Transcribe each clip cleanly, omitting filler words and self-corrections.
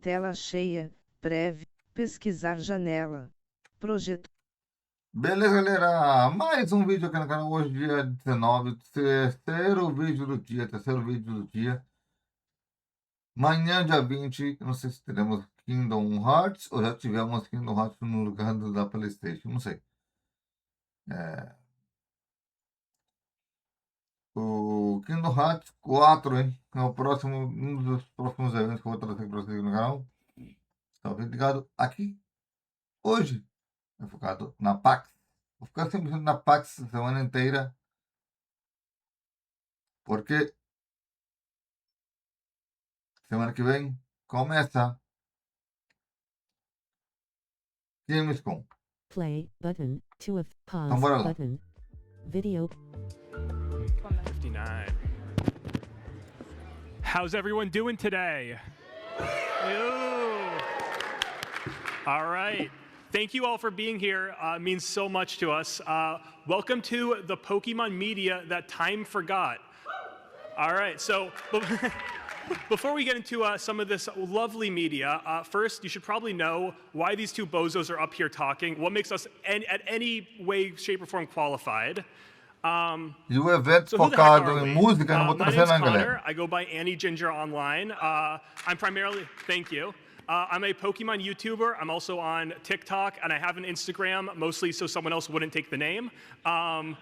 Tela cheia, breve, pesquisar janela. Projeto. Beleza, galera? Mais um vídeo aqui no canal. Hoje, dia 19, terceiro vídeo do dia, Amanhã, dia 20, não sei se teremos Kingdom Hearts ou já tivemos Kingdom Hearts no lugar da PlayStation, não sei. O Kingdom Hearts 4, hein? É o próximo, um dos próximos eventos que eu vou trazer para vocês no canal. Tá ligado? Aqui, hoje, é focado na PAX. Vou ficar sempre na PAX a semana inteira, porque semana que vem começa Gamescom. Play button, 2 of Então pause bora lá. button. Video. 59. How's everyone doing today? Ew. All right. Thank you all for being here. It means so much to us. Welcome to the Pokemon media that time forgot. All right, so before we get into some of this lovely media, first, you should probably know why these two bozos are up here talking, what makes us at any way, shape, or form qualified. E o evento So who the heck focado are em we? música, não vou My trazer name's não, Connor. galera. I go by Annie Ginger online. I'm primarily, thank you. I'm a Pokemon YouTuber. I'm also on TikTok, and I have an Instagram, mostly so someone else wouldn't take the name. My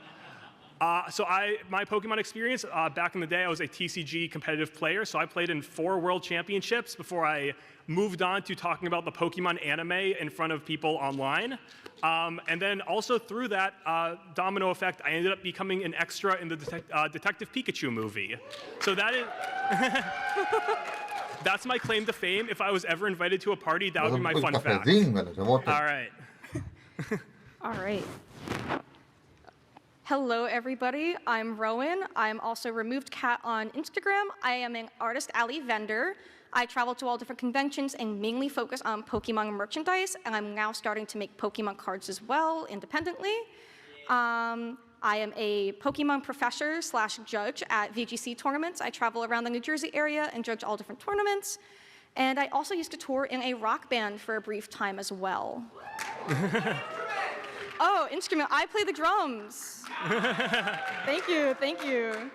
Pokemon experience, back in the day, I was a TCG competitive player, so I played in 4 world championships before I moved on to talking about the Pokemon anime in front of people online. And then also through that domino effect, I ended up becoming an extra in the Detective Pikachu movie. So that is... That's my claim to fame. If I was ever invited to a party, that would be my fun fact. Galera, já volto. All right. All right. Hello, everybody. I'm Rowan. I'm also Removed Cat on Instagram. I am an Artist Alley vendor. I travel to all different conventions and mainly focus on Pokemon merchandise, and I'm now starting to make Pokemon cards as well, independently. I am a Pokemon professor / judge at VGC tournaments. I travel around the New Jersey area and judge all different tournaments. And I also used to tour in a rock band for a brief time as well. Oh, instrument. I play the drums. Thank you, thank you.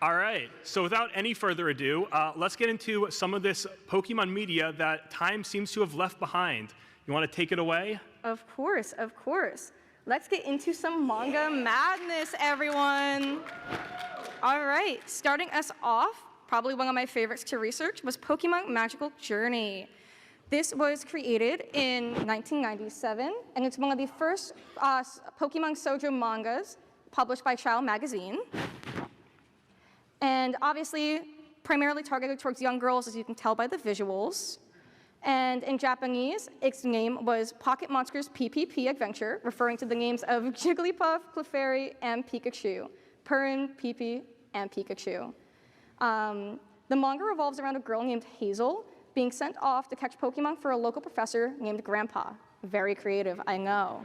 All right, so without any further ado, let's get into some of this Pokemon media that time seems to have left behind. You want to take it away? Of course, of course. Let's get into some manga madness, everyone. All right, starting us off, probably one of my favorites to research was Pokemon Magical Journey. This was created in 1997, and it's one of the first Pokemon Shoujo mangas published by Child Magazine. And obviously, primarily targeted towards young girls, as you can tell by the visuals. And in Japanese, its name was Pocket Monsters PPP Adventure, referring to the names of Jigglypuff, Clefairy, and Pikachu. Purin, Pipi, and Pikachu. The manga revolves around a girl named Hazel being sent off to catch Pokemon for a local professor named Grandpa. Very creative, I know.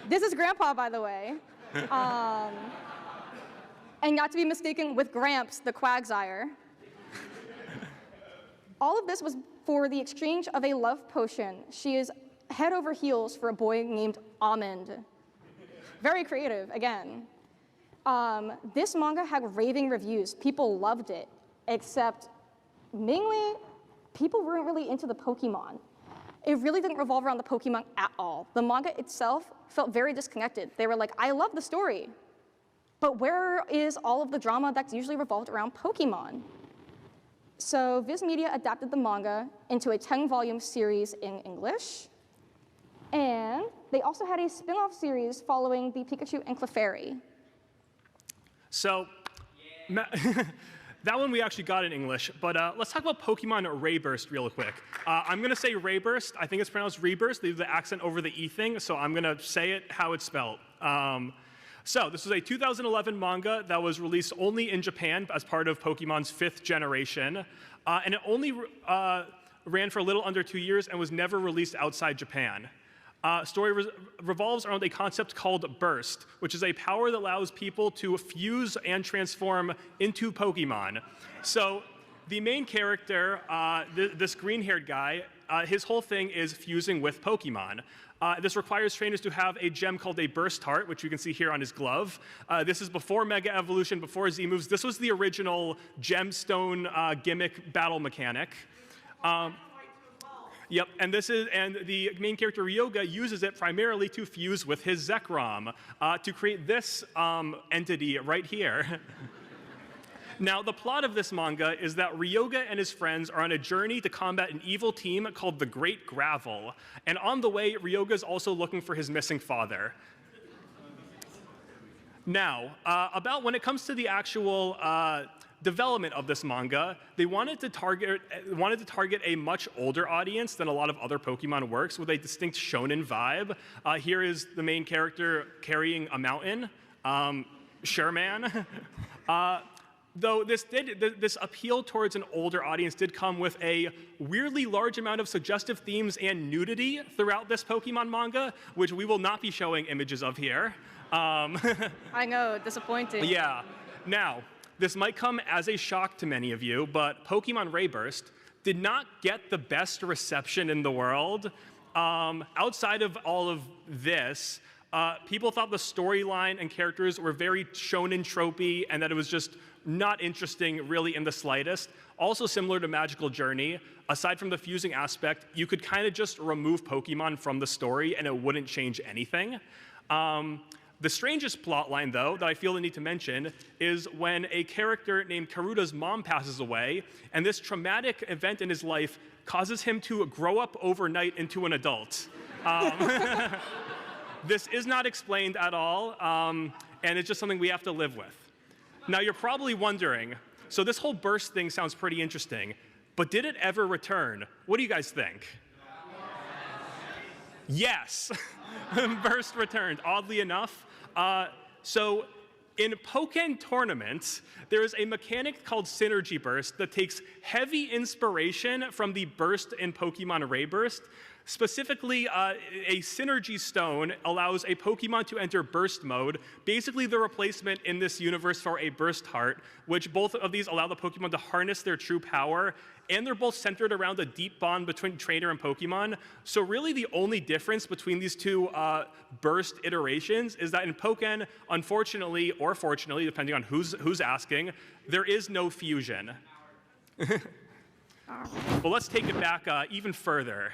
This is Grandpa, by the way. And not to be mistaken with Gramps, the Quagsire. All of this was for the exchange of a love potion. She is head over heels for a boy named Almond. Very creative, again. This manga had raving reviews. People loved it, except mainly people weren't really into the Pokemon. It really didn't revolve around the Pokemon at all. The manga itself felt very disconnected. They were like, I love the story, but where is all of the drama that's usually revolved around Pokemon? So Viz Media adapted the manga into a 10-volume series in English. And they also had a spin-off series following the Pikachu and Clefairy. So, that one we actually got in English, but let's talk about Pokemon Rayburst real quick. I'm going to say Rayburst. I think it's pronounced Rebirth. They do the accent over the E thing, so I'm going to say it how it's spelled. So this was a 2011 manga that was released only in Japan as part of Pokemon's 5th generation, and it only ran for a little under 2 years and was never released outside Japan. Story revolves around a concept called Burst, which is a power that allows people to fuse and transform into Pokemon. So the main character, this green-haired guy, his whole thing is fusing with Pokemon. This requires trainers to have a gem called a Burst Heart, which you can see here on his glove. This is before Mega Evolution, before Z-Moves. This was the original gemstone gimmick battle mechanic. Yep, and the main character Ryoga uses it primarily to fuse with his Zekrom to create this entity right here. Now, the plot of this manga is that Ryoga and his friends are on a journey to combat an evil team called the Great Gravel. And on the way, Ryoga is also looking for his missing father. Now, about when it comes to the actual development of this manga, they wanted to target a much older audience than a lot of other Pokemon works with a distinct shonen vibe. Here is the main character carrying a mountain, Sherman. Though this appeal towards an older audience did come with a weirdly large amount of suggestive themes and nudity throughout this Pokemon manga, which we will not be showing images of here. I know, disappointing. Yeah. Now, this might come as a shock to many of you, but Pokemon Rayburst did not get the best reception in the world. Outside of all of this, people thought the storyline and characters were very shonen tropey and that it was just not interesting really in the slightest. Also similar to Magical Journey, aside from the fusing aspect, you could kind of just remove Pokemon from the story and it wouldn't change anything. The strangest plotline, though, that I feel the need to mention is when a character named Karuda's mom passes away, and this traumatic event in his life causes him to grow up overnight into an adult. This is not explained at all, and it's just something we have to live with. Now, you're probably wondering, so this whole burst thing sounds pretty interesting, but did it ever return? What do you guys think? Yes, burst returned, oddly enough. So in Pokken Tournament, there is a mechanic called Synergy Burst that takes heavy inspiration from the burst in Pokemon Rayburst. Specifically, a Synergy Stone allows a Pokemon to enter Burst Mode, basically the replacement in this universe for a Burst Heart, which both of these allow the Pokemon to harness their true power, and they're both centered around a deep bond between trainer and Pokemon. So really the only difference between these two Burst iterations is that in Pokken, unfortunately, or fortunately, depending on who's asking, there is no fusion. Well, let's take it back even further.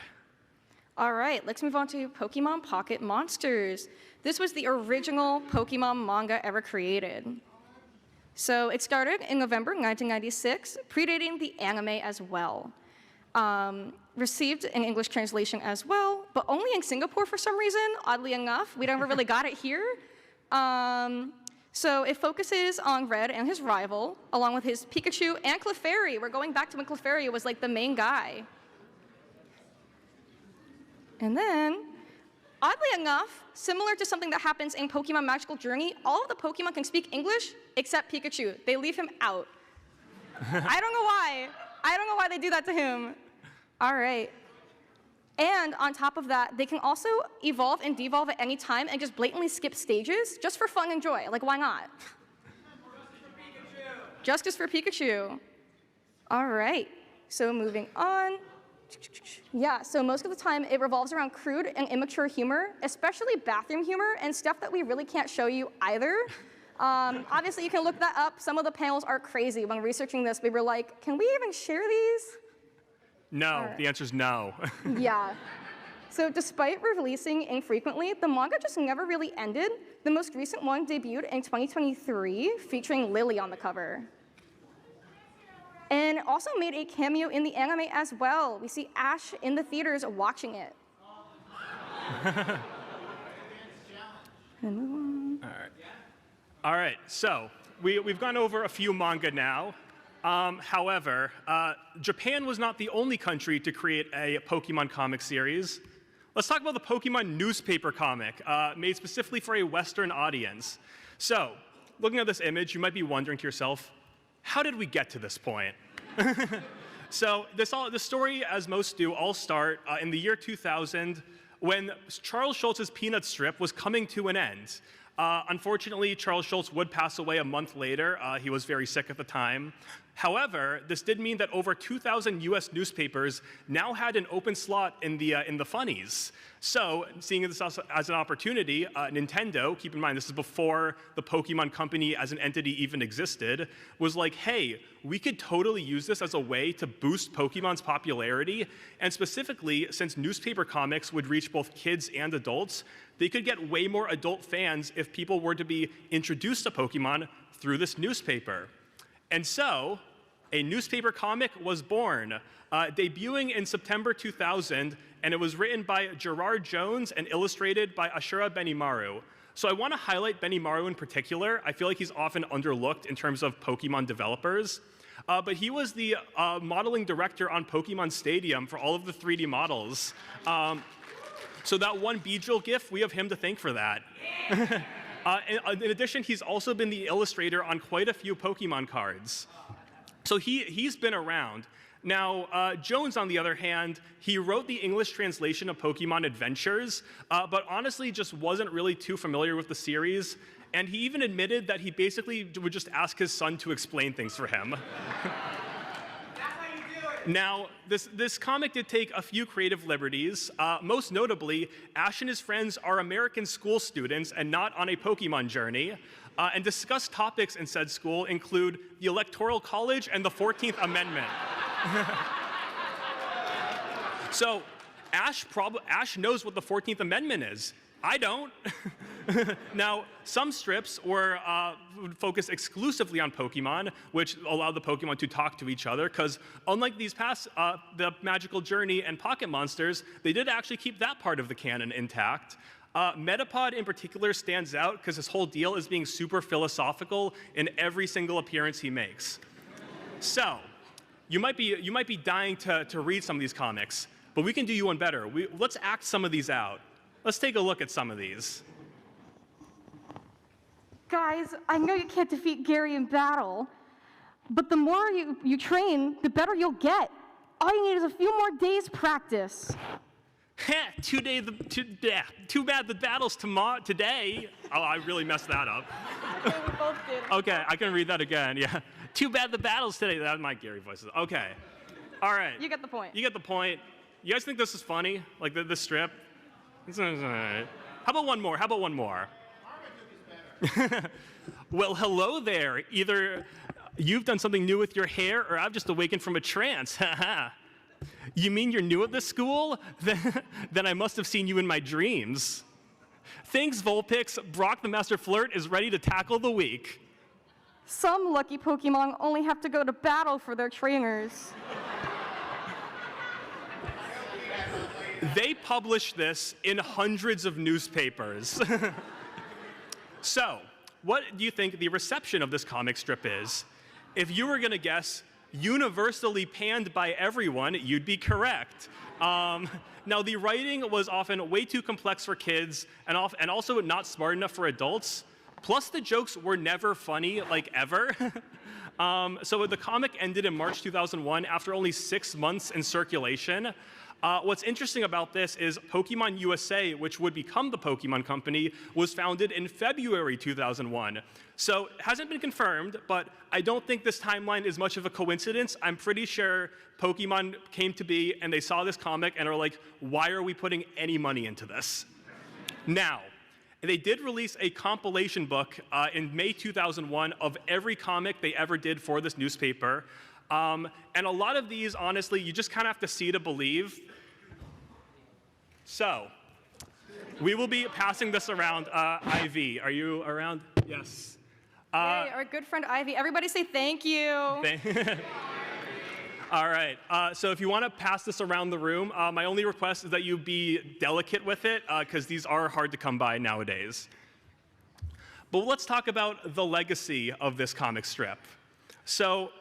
All right, let's move on to Pokemon Pocket Monsters. This was the original Pokemon manga ever created. So it started in November 1996, predating the anime as well. Received an English translation as well, but only in Singapore for some reason, oddly enough. We never really got it here. So it focuses on Red and his rival, along with his Pikachu and Clefairy. We're going back to when Clefairy was like the main guy. And then, oddly enough, similar to something that happens in Pokemon Magical Journey, all of the Pokemon can speak English except Pikachu. They leave him out. I don't know why. I don't know why they do that to him. All right. And on top of that, they can also evolve and devolve at any time and just blatantly skip stages just for fun and joy. Like, why not? Justice for Pikachu. All right. So moving on. Yeah, so most of the time it revolves around crude and immature humor, especially bathroom humor and stuff that we really can't show you either. Obviously, you can look that up. Some of the panels are crazy. When researching this, we were like, can we even share these? No, right. The answer is no. Yeah. So despite releasing infrequently, the manga just never really ended. The most recent one debuted in 2023, featuring Lily on the cover. And also made a cameo in the anime as well. We see Ash in the theaters watching it. All right, so we've gone over a few manga now. However, Japan was not the only country to create a Pokemon comic series. Let's talk about the Pokemon newspaper comic, made specifically for a Western audience. So, looking at this image, you might be wondering to yourself, how did we get to this point? So the story, as most do, all start in the year 2000 when Charles Schulz's Peanut strip was coming to an end. Unfortunately, Charles Schulz would pass away a month later. He was very sick at the time. However, this did mean that over 2,000 US newspapers now had an open slot in the funnies. So, seeing this as an opportunity, Nintendo, keep in mind this is before the Pokemon Company as an entity even existed, was like, hey, we could totally use this as a way to boost Pokemon's popularity, and specifically, since newspaper comics would reach both kids and adults, they could get way more adult fans if people were to be introduced to Pokemon through this newspaper. And so, a newspaper comic was born, debuting in September 2000, and it was written by Gerard Jones and illustrated by Ashura Benimaru. So I want to highlight Benimaru in particular. I feel like he's often underlooked in terms of Pokemon developers. But he was the modeling director on Pokemon Stadium for all of the 3D models. So that one Beedrill GIF, we have him to thank for that. In addition, he's also been the illustrator on quite a few Pokemon cards. So he's been around. Now, Jones, on the other hand, he wrote the English translation of Pokemon Adventures, but honestly just wasn't really too familiar with the series. And he even admitted that he basically would just ask his son to explain things for him. Now, this comic did take a few creative liberties. Most notably, Ash and his friends are American school students and not on a Pokemon journey. And discussed topics in said school include the Electoral College and the 14th Amendment. So, Ash knows what the 14th Amendment is. I don't. Now, some strips would focus exclusively on Pokemon, which allowed the Pokemon to talk to each other, because unlike these past, the Magical Journey and Pocket Monsters, they did actually keep that part of the canon intact. Metapod in particular stands out because his whole deal is being super philosophical in every single appearance he makes. So, you might be dying to read some of these comics, but we can do you one better. Let's act some of these out. Let's take a look at some of these. Guys, I know you can't defeat Gary in battle, but the more you train, the better you'll get. All you need is a few more days' practice. Too bad the battle's today. Oh, I really messed that up. We both did. Okay, I can read that again, yeah. Too bad the battle's today. That's my Gary voices. Okay, all right. You get the point. You get the point. You guys think this is funny? Like this strip? How about one more? How about one more? Well, hello there. Either you've done something new with your hair, or I've just awakened from a trance. You mean you're new at this school? Then I must have seen you in my dreams. Thanks, Vulpix. Brock the Master Flirt is ready to tackle the week. Some lucky Pokemon only have to go to battle for their trainers. They publish this in hundreds of newspapers. So, what do you think the reception of this comic strip is? If you were going to guess universally panned by everyone, you'd be correct. Now, the writing was often way too complex for kids and also not smart enough for adults. Plus, the jokes were never funny, like ever. So the comic ended in March 2001 after only 6 months in circulation. What's interesting about this is Pokemon USA, which would become the Pokemon Company, was founded in February 2001. So it hasn't been confirmed, but I don't think this timeline is much of a coincidence. I'm pretty sure Pokemon came to be and they saw this comic and are like, why are we putting any money into this? Now, they did release a compilation book in May 2001 of every comic they ever did for this newspaper. And a lot of these, honestly, you just kind of have to see to believe. So, we will be passing this around. Ivy, are you around? Yes. Yay, our good friend Ivy. Everybody say thank you. All right. So if you want to pass this around the room, my only request is that you be delicate with it, because these are hard to come by nowadays. But let's talk about the legacy of this comic strip. So,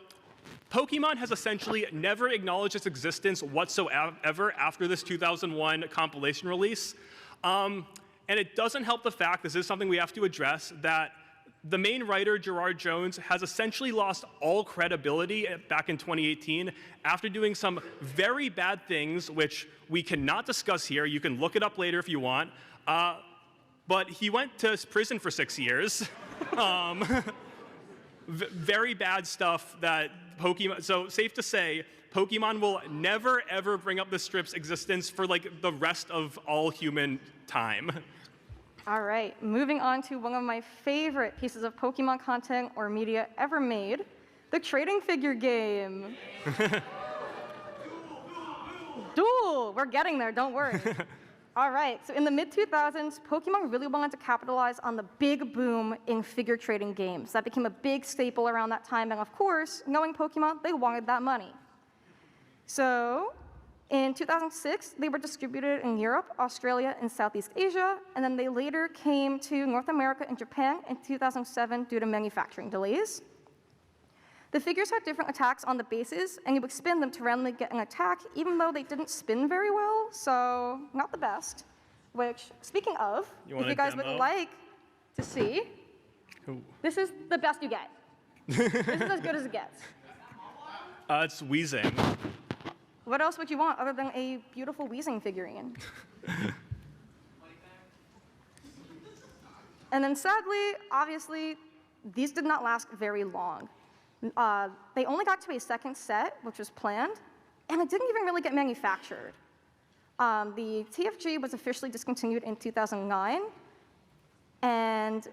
Pokemon has essentially never acknowledged its existence whatsoever after this 2001 compilation release. And it doesn't help the fact, this is something we have to address, that the main writer, Gerard Jones, has essentially lost all credibility back in 2018 after doing some very bad things, which we cannot discuss here. You can look it up later if you want. But he went to prison for 6 years. Very bad stuff that Pokemon. So safe to say, Pokemon will never ever bring up the strip's existence for like the rest of all human time. All right, moving on to one of my favorite pieces of Pokemon content or media ever made, the trading figure game. Duel, we're getting there, don't worry. All right, so in the mid-2000s, Pokemon really wanted to capitalize on the big boom in figure trading games. That became a big staple around that time, and of course, knowing Pokemon, they wanted that money. So in 2006, they were distributed in Europe, Australia, and Southeast Asia, and then they later came to North America and Japan in 2007 due to manufacturing delays. The figures had different attacks on the bases, and you would spin them to randomly get an attack, even though they didn't spin very well, so not the best. Which, speaking of, if you guys would like to see, this is the best you get. This is as good as it gets. It's Weezing. What else would you want other than a beautiful Weezing figurine? And then sadly, obviously, these did not last very long. They only got to a second set, which was planned, and it didn't even really get manufactured. The TFG was officially discontinued in 2009, and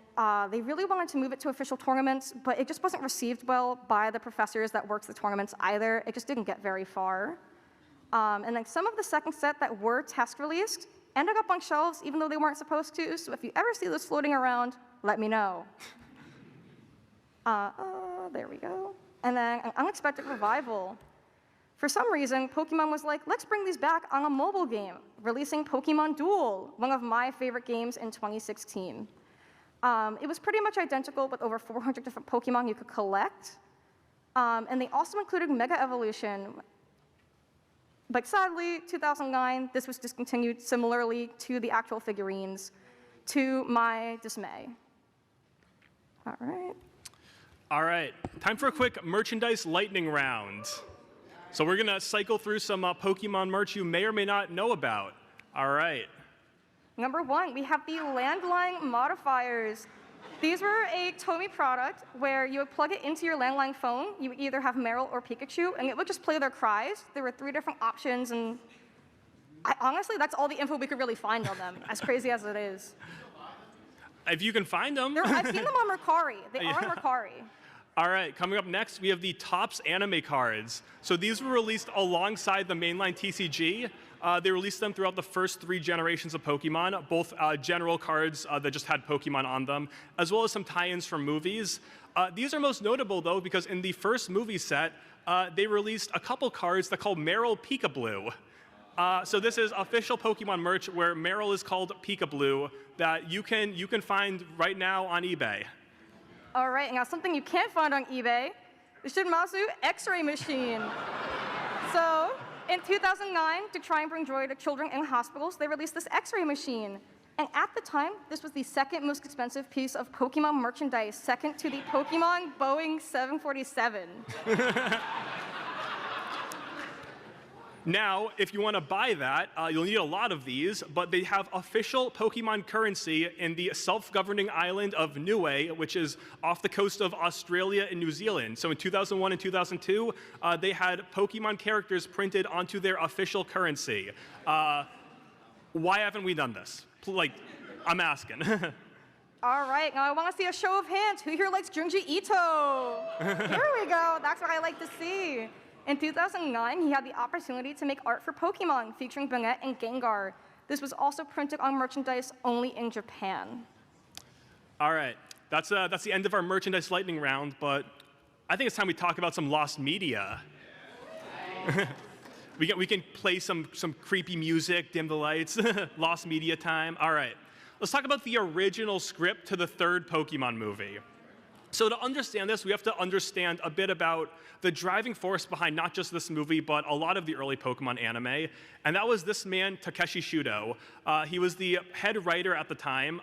they really wanted to move it to official tournaments, but it just wasn't received well by the professors that worked the tournaments either. It just didn't get very far. And then some of the second set that were test released ended up on shelves even though they weren't supposed to, so if you ever see this floating around, let me know. There we go. And then an unexpected revival. For some reason, Pokemon was like, let's bring these back on a mobile game, releasing Pokemon Duel, one of my favorite games in 2016. It was pretty much identical with over 400 different Pokemon you could collect. And they also included Mega Evolution. But sadly, 2009, this was discontinued similarly to the actual figurines, to my dismay. All right. All right, time for a quick merchandise lightning round. So we're gonna cycle through some Pokemon merch you may or may not know about. All right. Number one, we have the landline modifiers. These were a Tomy product where you would plug it into your landline phone. You would either have Meryl or Pikachu, and it would just play their cries. There were 3 different options, and honestly, that's all the info we could really find on them, as crazy as it is. If you can find them. I've seen them on Mercari. They are on Mercari. All right, coming up next, we have the Topps anime cards. So these were released alongside the mainline TCG. They released them throughout the first 3 generations of Pokemon, both general cards that just had Pokemon on them, as well as some tie-ins from movies. These are most notable, though, because in the first movie set, they released a couple cards that called Meryl Pikablue. So this is official Pokemon merch where Meryl is called Pikablue that you can find right now on eBay. All right, now something you can't find on eBay, the Shinmasu X-ray machine. So in 2009, to try and bring joy to children in hospitals, they released this X-ray machine. And at the time, this was the second most expensive piece of Pokemon merchandise, second to the Pokemon Boeing 747. Now, if you want to buy that, you'll need a lot of these, but they have official Pokemon currency in the self-governing island of Niue, which is off the coast of Australia and New Zealand. So in 2001 and 2002, they had Pokemon characters printed onto their official currency. Why haven't we done this? Like, I'm asking. All right, now I want to see a show of hands. Who here likes Junji Ito? Here we go. That's what I like to see. In 2009, he had the opportunity to make art for Pokemon featuring Banette and Gengar. This was also printed on merchandise only in Japan. All right, that's the end of our merchandise lightning round, but I think it's time we talk about some lost media. we can play some creepy music, dim the lights, lost media time. All right, let's talk about the original script to the 3rd Pokemon movie. So to understand this, we have to understand a bit about the driving force behind not just this movie, but a lot of the early Pokemon anime. And that was this man, Takeshi Shudo. He was the head writer at the time.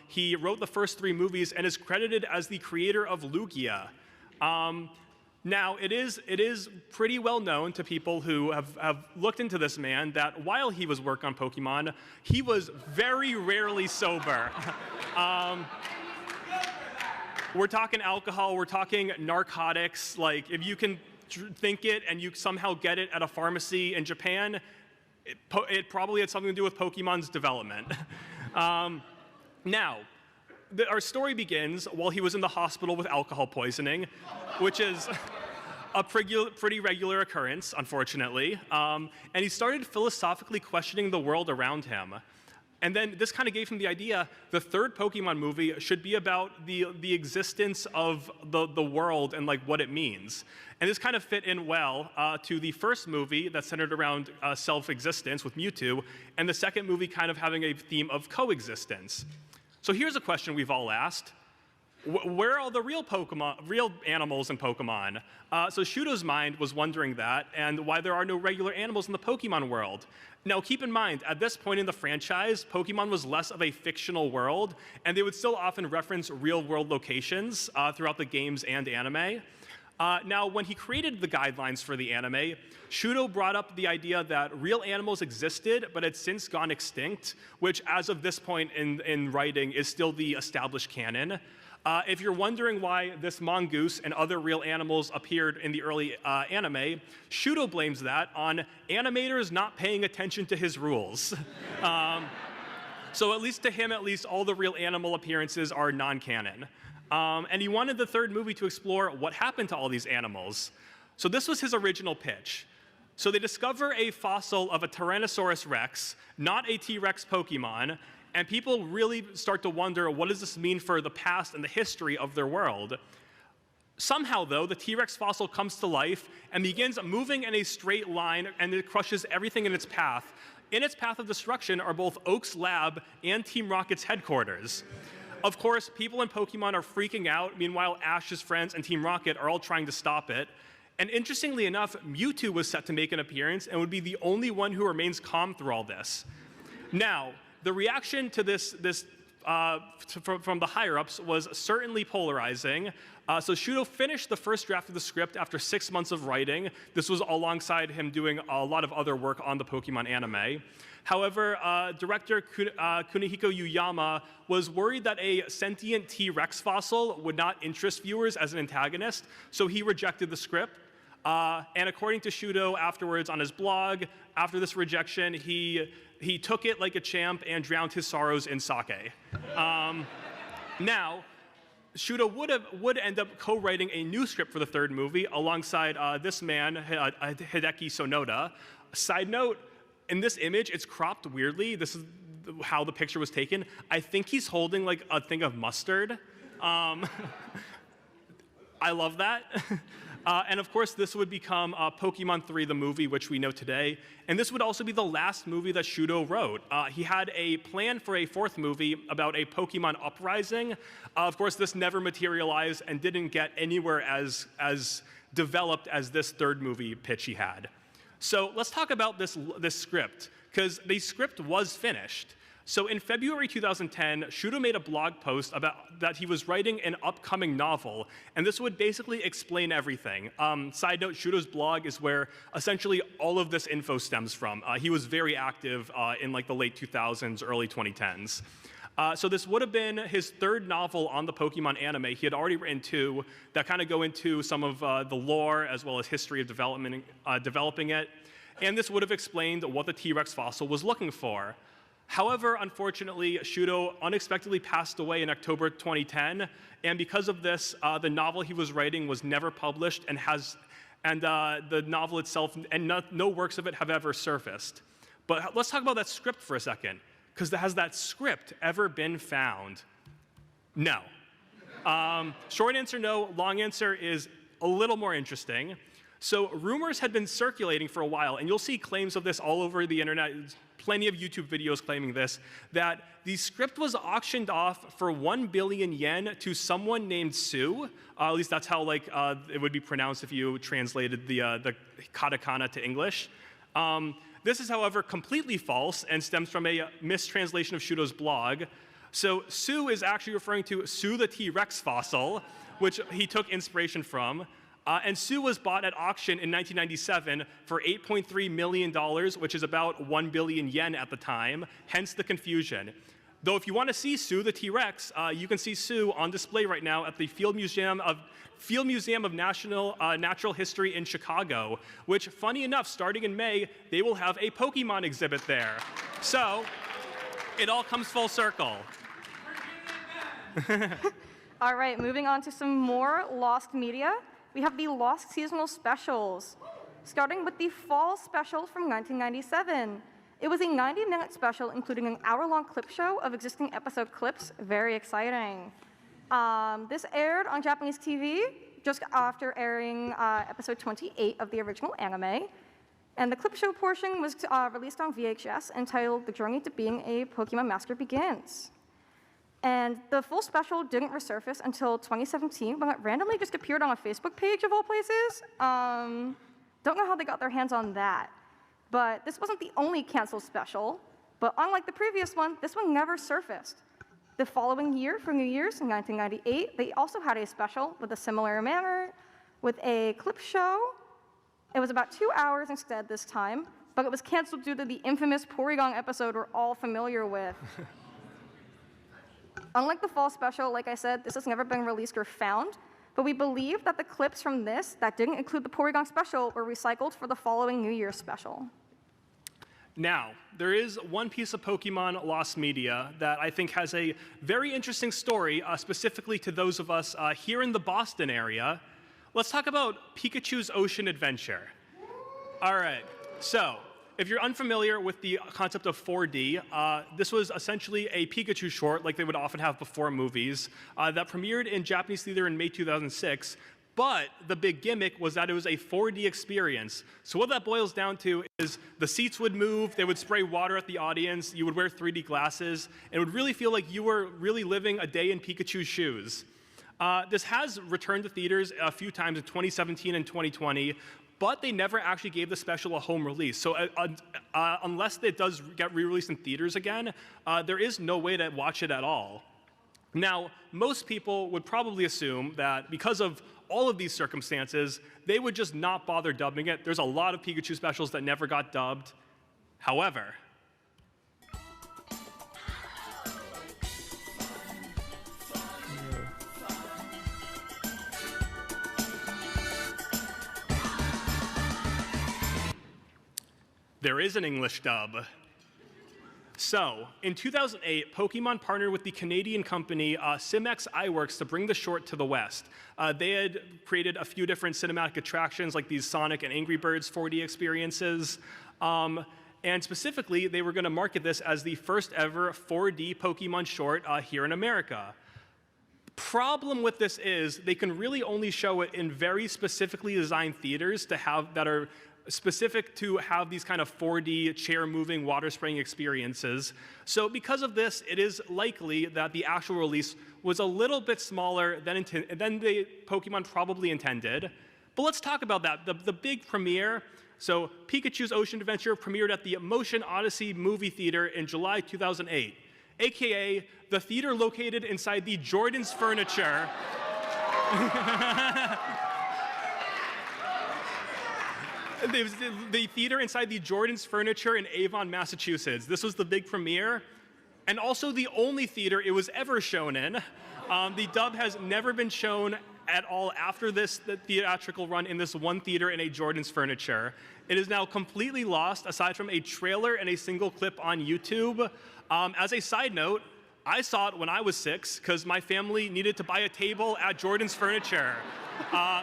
He wrote the first 3 movies and is credited as the creator of Lugia. Now, it is pretty well known to people who have looked into this man that while he was working on Pokemon, he was very rarely sober. We're talking alcohol, we're talking narcotics. Like, if you can think it and you somehow get it at a pharmacy in Japan, it probably had something to do with Pokemon's development. Now, our story begins while he was in the hospital with alcohol poisoning, which is a pretty regular occurrence, unfortunately. And he started philosophically questioning the world around him. And then this kind of gave him the idea the third Pokemon movie should be about the existence of the world and like what it means. And this kind of fit in well to the first movie that centered around self-existence with Mewtwo, and the second movie kind of having a theme of coexistence. So here's a question we've all asked. Where are all the real animals in Pokemon? So Shudo's mind was wondering that, and why there are no regular animals in the Pokemon world. Now, keep in mind, at this point in the franchise, Pokemon was less of a fictional world, and they would still often reference real-world locations throughout the games and anime. Now, when he created the guidelines for the anime, Shudo brought up the idea that real animals existed, but had since gone extinct, which, as of this point in writing, is still the established canon. If you're wondering why this mongoose and other real animals appeared in the early anime, Shudo blames that on animators not paying attention to his rules. So at least to him, all the real animal appearances are non-canon. And he wanted the third movie to explore what happened to all these animals. So this was his original pitch. So they discover a fossil of a Tyrannosaurus Rex, not a T-Rex Pokemon, and people really start to wonder, what does this mean for the past and the history of their world? Somehow, though, the T-Rex fossil comes to life and begins moving in a straight line, and it crushes everything in its path. In its path of destruction are both Oak's lab and Team Rocket's headquarters. Of course, people in Pokemon are freaking out. Meanwhile, Ash's friends and Team Rocket are all trying to stop it. And interestingly enough, Mewtwo was set to make an appearance and would be the only one who remains calm through all this. Now, the reaction to this from the higher-ups was certainly polarizing. So Shudo finished the first draft of the script after 6 months of writing. This was alongside him doing a lot of other work on the Pokemon anime. However, director Kunihiko Yuyama was worried that a sentient T-Rex fossil would not interest viewers as an antagonist, so he rejected the script. And according to Shudo afterwards on his blog, after this rejection, he took it like a champ and drowned his sorrows in sake. Now, Shudo would end up co-writing a new script for the third movie alongside this man, Hideki Sonoda. Side note, in this image, it's cropped weirdly. This is how the picture was taken. I think he's holding like a thing of mustard. I love that. And of course, this would become Pokemon 3, the movie, which we know today. And this would also be the last movie that Shudo wrote. He had a plan for a fourth movie about a Pokemon uprising. Of course, this never materialized and didn't get anywhere as developed as this third movie pitch he had. So let's talk about this script, because the script was finished. So in February 2010, Shudo made a blog post about that he was writing an upcoming novel, and this would basically explain everything. Side note, Shudo's blog is where essentially all of this info stems from. He was very active in like the late 2000s, early 2010s. So this would have been his third novel on the Pokemon anime. He had already written 2 that kind of go into some of the lore as well as history of developing it. And this would have explained what the T-Rex fossil was looking for. However, unfortunately, Shudo unexpectedly passed away in October 2010, and because of this, the novel he was writing was never published, and the novel itself and no works of it have ever surfaced. But let's talk about that script for a second, because has that script ever been found? No. Short answer, no. Long answer is a little more interesting. So rumors had been circulating for a while, and you'll see claims of this all over the internet. Plenty of YouTube videos claiming this, that the script was auctioned off for 1 billion yen to someone named Sue. At least that's how it would be pronounced if you translated the katakana to English. This is, however, completely false and stems from a mistranslation of Shudo's blog. So Sue is actually referring to Sue the T-Rex fossil, which he took inspiration from. And Sue was bought at auction in 1997 for $8.3 million, which is about 1 billion yen at the time, hence the confusion. Though if you want to see Sue the T-Rex, you can see Sue on display right now at the Field Museum of Natural History in Chicago, which, funny enough, starting in May, they will have a Pokemon exhibit there. So it all comes full circle. All right, moving on to some more Lost media. We have the Lost seasonal specials, starting with the fall special from 1997. It was a 90-minute special including an hour-long clip show of existing episode clips. Very exciting. This aired on Japanese TV just after airing episode 28 of the original anime. And the clip show portion was released on VHS entitled The Journey to Being a Pokemon Master Begins. And the full special didn't resurface until 2017 when it randomly just appeared on a Facebook page of all places. Don't know how they got their hands on that. But this wasn't the only canceled special. But unlike the previous one, this one never surfaced. The following year, for New Year's in 1998, they also had a special with a similar manner, with a clip show. It was about 2 hours instead this time, but it was canceled due to the infamous Porygon episode we're all familiar with. Unlike the fall special, like I said, this has never been released or found, but we believe that the clips from this that didn't include the Porygon special were recycled for the following New Year's special. Now, there is one piece of Pokemon Lost media that I think has a very interesting story, specifically to those of us here in the Boston area. Let's talk about Pikachu's Ocean Adventure. All right, so if you're unfamiliar with the concept of 4D, this was essentially a Pikachu short, like they would often have before movies, that premiered in Japanese theater in May 2006. But the big gimmick was that it was a 4D experience. So what that boils down to is the seats would move, they would spray water at the audience, you would wear 3D glasses, and it would really feel like you were really living a day in Pikachu's shoes. This has returned to theaters a few times in 2017 and 2020, but they never actually gave the special a home release. So unless it does get re-released in theaters again, there is no way to watch it at all. Now, most people would probably assume that because of all of these circumstances, they would just not bother dubbing it. There's a lot of Pikachu specials that never got dubbed. However, there is an English dub. So, in 2008, Pokemon partnered with the Canadian company Simex Eyeworks to bring the short to the West. They had created a few different cinematic attractions like these Sonic and Angry Birds 4D experiences. And specifically, they were going to market this as the first ever 4D Pokemon short here in America. Problem with this is they can really only show it in very specifically designed theaters that are specific to have these kind of 4D chair-moving, water-spraying experiences. So because of this, it is likely that the actual release was a little bit smaller than the Pokemon probably intended. But let's talk about that. The big premiere, so Pikachu's Ocean Adventure premiered at the Motion Odyssey movie theater in July 2008, aka the theater located inside the Jordan's Furniture. The theater inside the Jordan's Furniture in Avon, Massachusetts. This was the big premiere, and also the only theater it was ever shown in. The dub has never been shown at all after the theatrical run in this one theater in a Jordan's Furniture. It is now completely lost, aside from a trailer and a single clip on YouTube. As a side note, I saw it when I was 6 because my family needed to buy a table at Jordan's Furniture.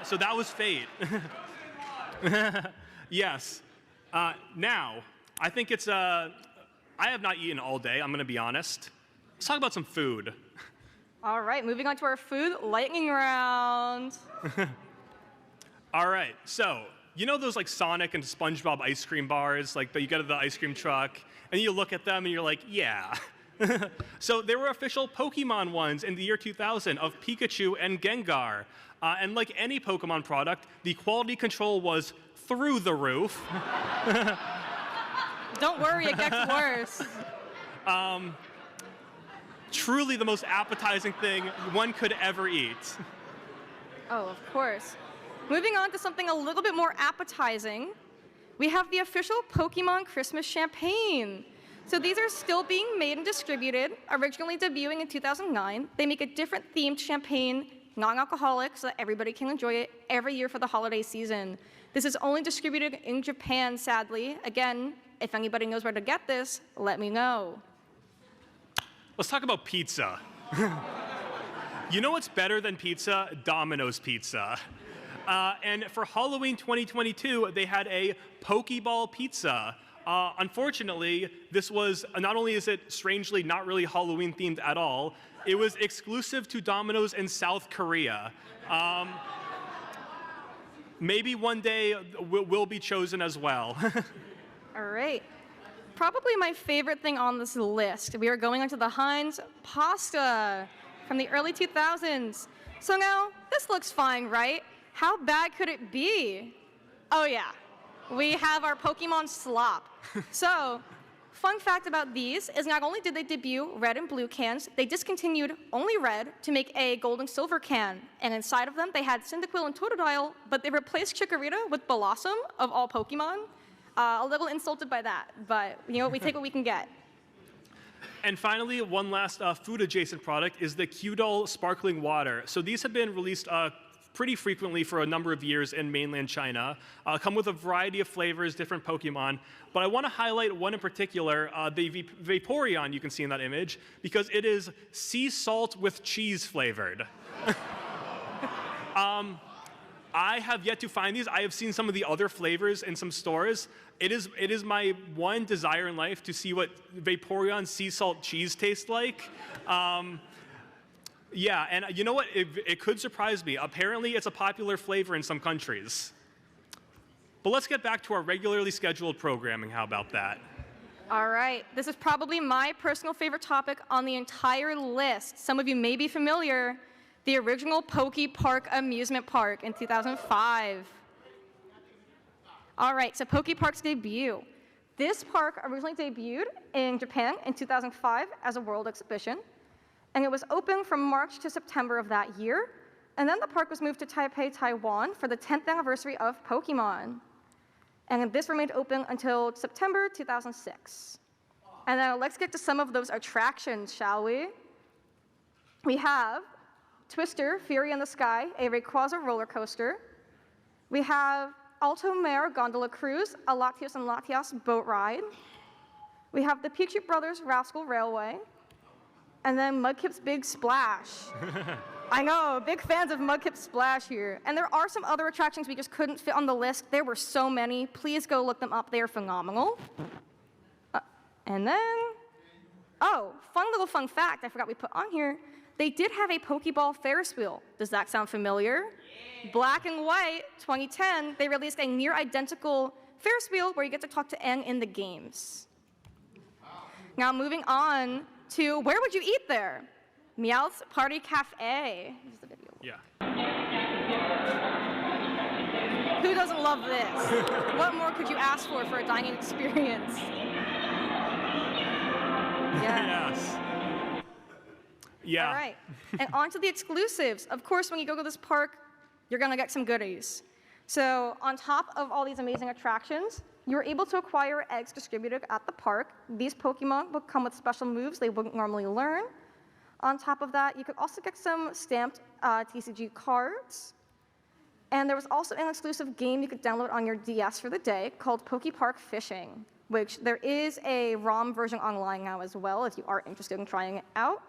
So that was fate. Yes. Now, I think it's, I have not eaten all day, I'm gonna be honest. Let's talk about some food. All right, moving on to our food lightning round. All right, so, you know those like Sonic and SpongeBob ice cream bars, like that you get at the ice cream truck, and you look at them and you're like, yeah. So there were official Pokemon ones in the year 2000 of Pikachu and Gengar. And like any Pokemon product, the quality control was through the roof. Don't worry, it gets worse. Truly the most appetizing thing one could ever eat. Oh, of course. Moving on to something a little bit more appetizing, we have the official Pokemon Christmas champagne. So these are still being made and distributed, originally debuting in 2009. They make a different themed champagne, non-alcoholic, so that everybody can enjoy it every year for the holiday season. This is only distributed in Japan, sadly. Again, if anybody knows where to get this, let me know. Let's talk about pizza. You know what's better than pizza? Domino's Pizza. And for Halloween 2022, they had a Pokeball pizza. Unfortunately, this was, not only is it strangely not really Halloween themed at all, it was exclusive to Domino's in South Korea. Maybe one day we'll be chosen as well. All right. Probably my favorite thing on this list. We are going into the Heinz pasta from the early 2000s. So now, this looks fine, right? How bad could it be? Oh yeah, we have our Pokemon slop. So, fun fact about these is not only did they debut red and blue cans, they discontinued only red to make a gold and silver can. And inside of them, they had Cyndaquil and Totodile, but they replaced Chikorita with Blossom of all Pokemon. A little insulted by that, but you know, we take what we can get. And finally, one last food-adjacent product is the Q-Doll Sparkling Water. So these have been released pretty frequently for a number of years in mainland China, come with a variety of flavors, different Pokemon. But I want to highlight one in particular, the Vaporeon you can see in that image, because it is sea salt with cheese flavored. I have yet to find these. I have seen some of the other flavors in some stores. It is my one desire in life to see what Vaporeon sea salt cheese tastes like. Yeah, and you know what? It could surprise me. Apparently, it's a popular flavor in some countries. But let's get back to our regularly scheduled programming. How about that? All right, this is probably my personal favorite topic on the entire list. Some of you may be familiar. The original Poke Park amusement park in 2005. All right, so Poke Park's debut. This park originally debuted in Japan in 2005 as a world exhibition, and it was open from March to September of that year, and then the park was moved to Taipei, Taiwan for the 10th anniversary of Pokemon. And this remained open until September 2006. And now let's get to some of those attractions, shall we? We have Twister, Fury in the Sky, a Rayquaza roller coaster. We have Alto Mare Gondola Cruise, a Latios and Latias boat ride. We have the Pichu Brothers Rascal Railway. And then Mudkip's Big Splash. I know, big fans of Mudkip Splash here. And there are some other attractions we just couldn't fit on the list. There were so many. Please go look them up. They are phenomenal. And then, oh, fun fact I forgot we put on here. They did have a Pokeball Ferris wheel. Does that sound familiar? Yeah. Black and white, 2010, they released a near identical Ferris wheel where you get to talk to Aang in the games. Wow. Now moving on to where would you eat there? Meowth's Party Cafe. Here's the video. Yeah. Who doesn't love this? What more could you ask for a dining experience? Yes. Yeah. All right, and on to the exclusives. Of course, when you go to this park, you're gonna get some goodies. So on top of all these amazing attractions, you're able to acquire eggs distributed at the park. These Pokemon will come with special moves they wouldn't normally learn. On top of that, you could also get some stamped TCG cards. And there was also an exclusive game you could download on your DS for the day called Poke Park Fishing, which there is a ROM version online now as well if you are interested in trying it out.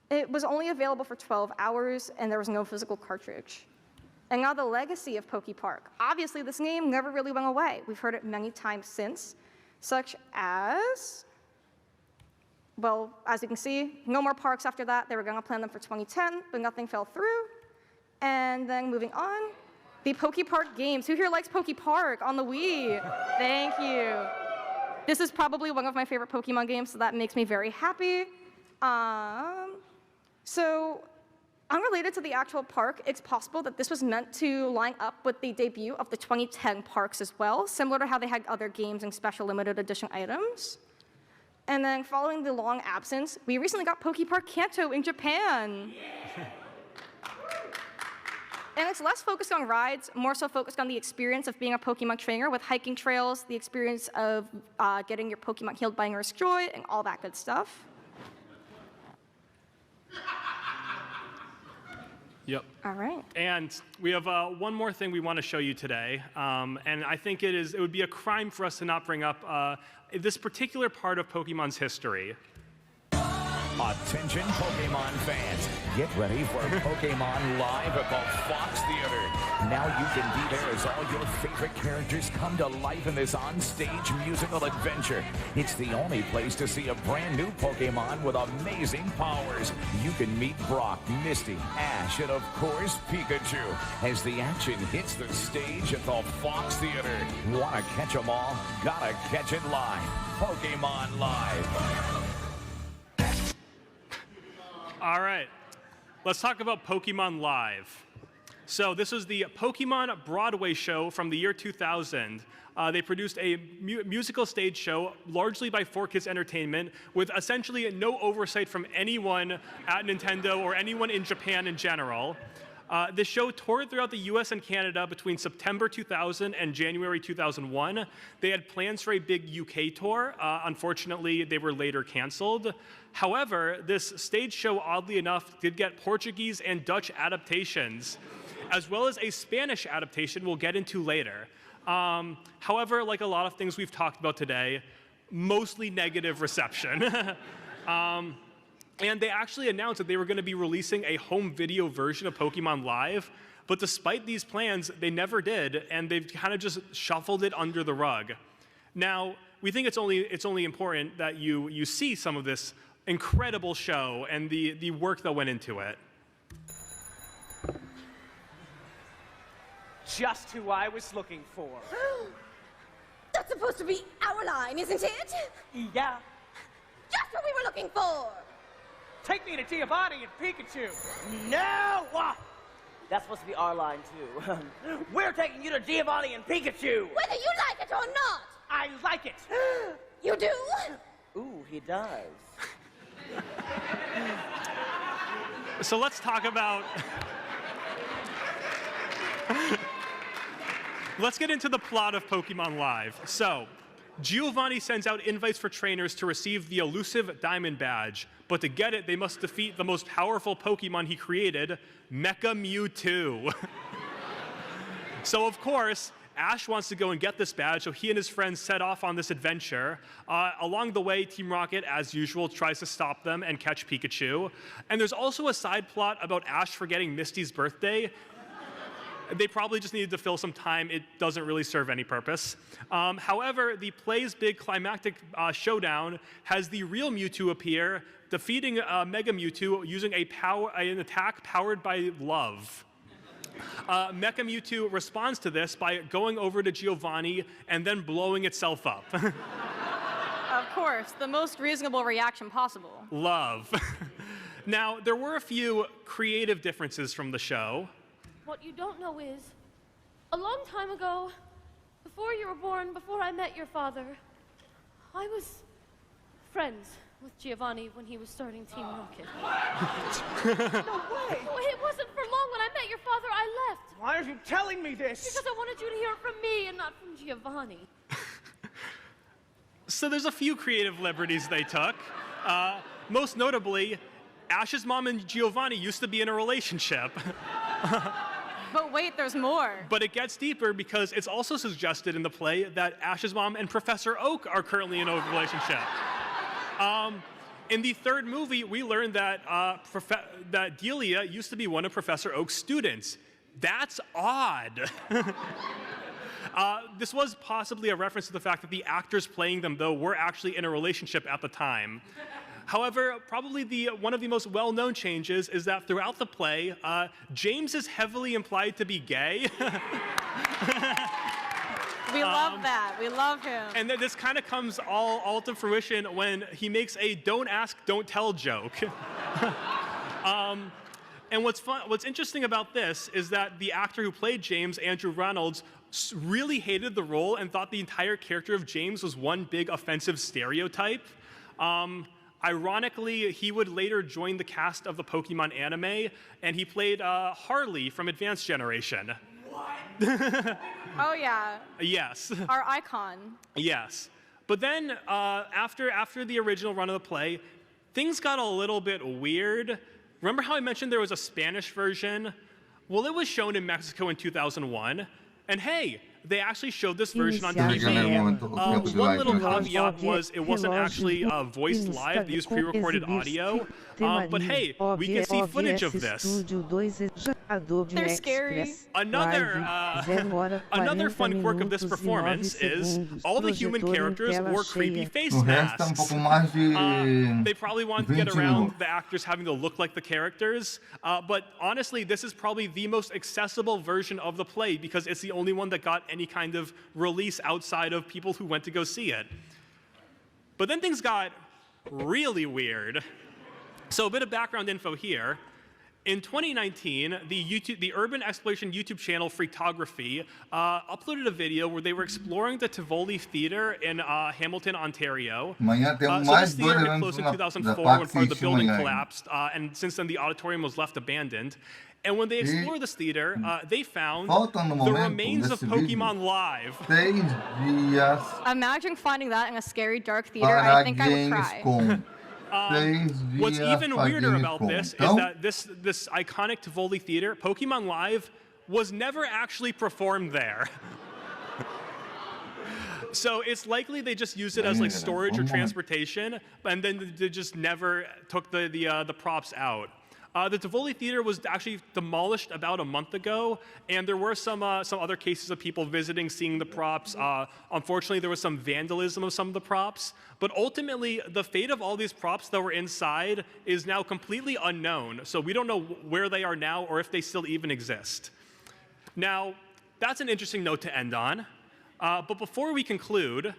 It was only available for 12 hours, and there was no physical cartridge. And now the legacy of Poke Park. Obviously, this name never really went away. We've heard it many times since, such as, well, as you can see, no more parks after that. They were going to plan them for 2010, but nothing fell through. And then moving on, the Poke Park games. Who here likes Poke Park on the Wii? Thank you. This is probably one of my favorite Pokemon games, so that makes me very happy. So unrelated to the actual park, it's possible that this was meant to line up with the debut of the 2010 parks as well, similar to how they had other games and special limited edition items. And then following the long absence, we recently got Poke Park Kanto in Japan. And it's less focused on rides, more so focused on the experience of being a Pokemon trainer with hiking trails, the experience of getting your Pokemon healed by Nurse Joy, and all that good stuff. Yep. All right. And we have one more thing we want to show you today, and I think it would be a crime for us to not bring up this particular part of Pokemon's history. Attention Pokemon fans, get ready for Pokemon Live at the Fox Theater. Now you can be there as all your favorite characters come to life in this on-stage musical adventure. It's the only place to see a brand new Pokemon with amazing powers. You can meet Brock, Misty, Ash, and of course Pikachu as the action hits the stage at the Fox Theater. Wanna catch 'em all? Gotta catch it live. Pokemon Live. All right, let's talk about Pokemon Live. So this was the Pokemon Broadway show from the year 2000. They produced a musical stage show largely by 4Kids Entertainment with essentially no oversight from anyone at Nintendo or anyone in Japan in general. The show toured throughout the US and Canada between September 2000 and January 2001. They had plans for a big UK tour. Unfortunately, they were later canceled. However, this stage show, oddly enough, did get Portuguese and Dutch adaptations, as well as a Spanish adaptation we'll get into later. However, like a lot of things we've talked about today, mostly negative reception. And they actually announced that they were going to be releasing a home video version of Pokemon Live, but despite these plans, they never did, and they've kind of just shuffled it under the rug. Now, we think it's only important that you see some of this incredible show and the work that went into it. Just who I was looking for. That's supposed to be our line, isn't it? Yeah. Just what we were looking for! Take me to Giovanni and Pikachu. No! That's supposed to be our line, too. We're taking you to Giovanni and Pikachu! Whether you like it or not! I like it. You do? Ooh, he does. So let's talk about... Let's get into the plot of Pokemon Live. So, Giovanni sends out invites for trainers to receive the elusive Diamond Badge, but to get it, they must defeat the most powerful Pokemon he created, Mecha Mewtwo. So, of course, Ash wants to go and get this badge, so he and his friends set off on this adventure. Along the way, Team Rocket, as usual, tries to stop them and catch Pikachu. And there's also a side plot about Ash forgetting Misty's birthday. They probably just needed to fill some time. It doesn't really serve any purpose. However, the play's big climactic showdown has the real Mewtwo appear, defeating Mega Mewtwo using an attack powered by love. Mecha Mewtwo responds to this by going over to Giovanni and then blowing itself up. Of course, the most reasonable reaction possible. Love. Now, there were a few creative differences from the show. What you don't know is, a long time ago, before you were born, before I met your father, I was friends with Giovanni when he was starting Team Rocket. No way! Oh, it wasn't for long. When I met your father, I left. Why are you telling me this? Because I wanted you to hear it from me and not from Giovanni. So there's a few creative liberties they took. Most notably, Ash's mom and Giovanni used to be in a relationship. But wait, there's more. But it gets deeper because it's also suggested in the play that Ash's mom and Professor Oak are currently in a relationship. In the third movie, we learned that that Delia used to be one of Professor Oak's students. That's odd. This was possibly a reference to the fact that the actors playing them, though, were actually in a relationship at the time. However, probably one of the most well-known changes is that throughout the play, James is heavily implied to be gay. We love that. We love him. And then this kind of comes all to fruition when he makes a don't ask, don't tell joke. And what's interesting about this is that the actor who played James, Andrew Reynolds, really hated the role and thought the entire character of James was one big offensive stereotype. Ironically, he would later join the cast of the Pokemon anime, and he played Harley from Advanced Generation. Oh yeah, Yes. our icon. Yes. But then after the original run of the play, things got a little bit weird. Remember how I mentioned there was a Spanish version? Well, it was shown in Mexico in 2001. And hey, they actually showed this version on TV. One little caveat was it wasn't actually voiced live. They used pre-recorded audio. But hey, we can see footage of this. They're scary. Another fun quirk of this performance is all the human characters wore creepy face O resto é masks. pouco mais de They probably wanted to get 20 around minutos. the actors having to look like the characters. But honestly, this is probably the most accessible version of the play because it's the only one that got any kind of release outside of people who went to go see it. But then things got really weird. So a bit of background info here. In 2019, the urban exploration YouTube channel Freaktography uploaded a video where they were exploring the Tivoli Theatre in Hamilton, Ontario. Amanhã tem So mais this 2 theater eventos closed in da 2004 PAX when part of the East building amanhã. collapsed, and since then the auditorium was left abandoned. And when they explored this theater, they found Falta no the momento remains of desse vídeo Pokemon Live. 6 dias Imagine finding that in a scary dark theater. para I think I would cry. Gamescom. 6 What's dias even para weirder about Gamescom. this is Então, that this iconic Tivoli Theater, Pokemon Live, was never actually performed there. So it's likely they just used it as like storage or transportation, and then they just never took the props out. The Tivoli Theater was actually demolished about a month ago, and there were some other cases of people visiting, seeing the props. Unfortunately, there was some vandalism of some of the props, but ultimately, the fate of all these props that were inside is now completely unknown. So we don't know where they are now or if they still even exist. Now, that's an interesting note to end on. But before we conclude,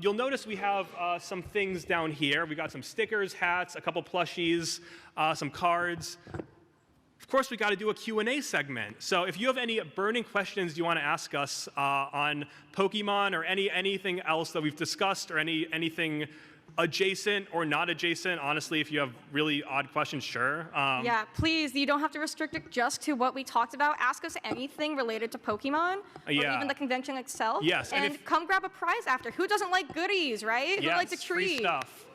you'll notice we have some things down here. We got some stickers, hats, a couple plushies, some cards. Of course, we got to do a Q&A segment. So if you have any burning questions you want to ask us on Pokemon or anything else that we've discussed or anything adjacent or not adjacent, honestly, if you have really odd questions, sure. Yeah, please, you don't have to restrict it just to what we talked about. Ask us anything related to Pokemon or Yeah. even the convention itself. Yes, and and if- come grab a prize after. Who doesn't like goodies, right? Who likes a Yes, free treat? stuff.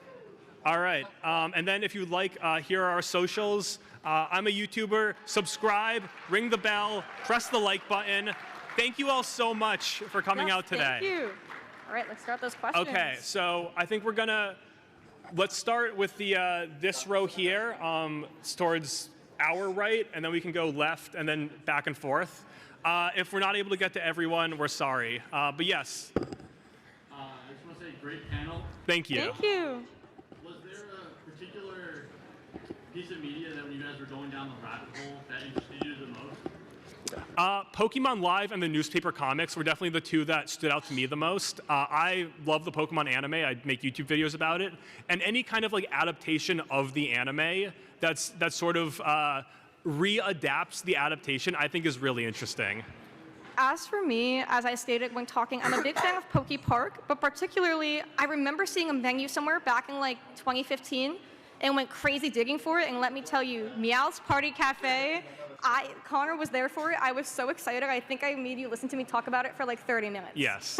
All right, and then if you'd like, here are our socials. I'm a YouTuber. Subscribe, ring the bell, press the like button. Thank you all so much for coming Yes, out today. Thank you. All right, let's start those questions. Okay, so I think let's start with this row here. It's towards our right, and then we can go left and then back and forth. If we're not able to get to everyone, we're sorry. But yes. I just want to say great panel. Thank you. Thank you. Was there a particular piece of media that when you guys were going down the rabbit hole that interested you the most? Pokemon Live and the newspaper comics were definitely the two that stood out to me the most. I love the Pokemon anime. I make YouTube videos about it. And any kind of like adaptation of the anime that sort of readapts the adaptation, I think is really interesting. As for me, as I stated when talking, I'm a big fan of Poke Park, but particularly, I remember seeing a menu somewhere back in like 2015 and went crazy digging for it. And let me tell you, Meowth's Party Cafe, Connor was there for it. I was so excited. I think I made you listen to me talk about it for like 30 minutes. Yes.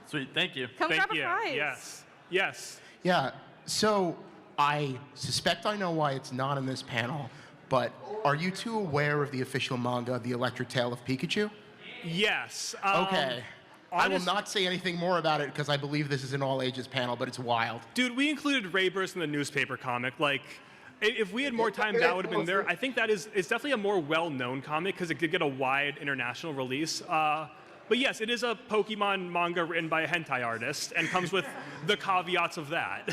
Sweet, thank you. Come grab Thank a you. prize. Yes. Yes. Yeah, so I suspect I know why it's not in this panel, but are you two aware of the official manga, The Electric Tale of Pikachu? Yes. Okay. I will not say anything more about it because I believe this is an all-ages panel, but it's wild. Dude, we included Rayburst in the newspaper comic. Like, if we had more time, that would have been there. I think it's definitely a more well-known comic because it did get a wide international release. But yes, it is a Pokemon manga written by a hentai artist and comes with the caveats of that.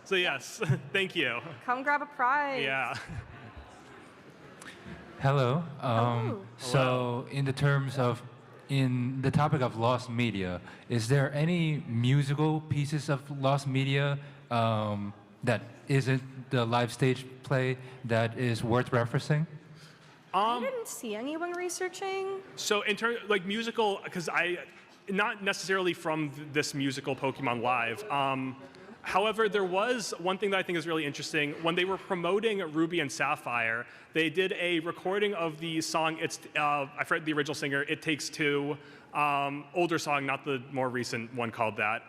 So yes, thank you. Come grab a prize. Yeah. Hello. Hello. So, in the topic of lost media, is there any musical pieces of lost media that isn't the live stage play that is worth referencing? I didn't see anyone researching. So in terms like musical, because not necessarily from this musical Pokemon Live. However, there was one thing that I think is really interesting. When they were promoting Ruby and Sapphire, they did a recording of the song, I forget the original singer, It Takes Two, older song, not the more recent one called that,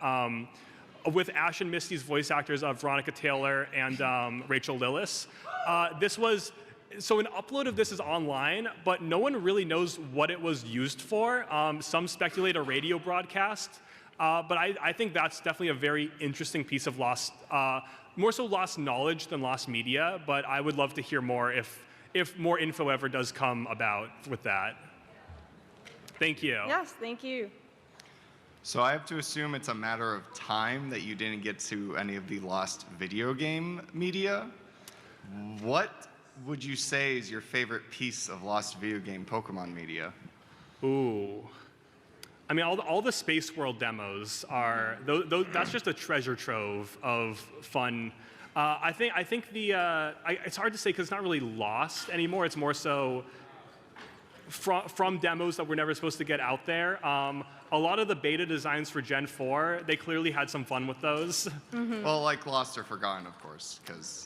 with Ash and Misty's voice actors of Veronica Taylor and Rachel Lillis. So an upload of this is online, but no one really knows what it was used for. Some speculate a radio broadcast. But I think that's definitely a very interesting piece of lost, more so lost knowledge than lost media, but I would love to hear more if more info ever does come about with that. Thank you. Yes, thank you. So I have to assume it's a matter of time that you didn't get to any of the lost video game media. What would you say is your favorite piece of lost video game Pokemon media? Ooh. I mean, all the Space World demos are, that's just a treasure trove of fun. I think it's hard to say because it's not really lost anymore. It's more so from demos that were never supposed to get out there. A lot of the beta designs for Gen 4, they clearly had some fun with those. Well, like Lost or Forgotten, of course, because...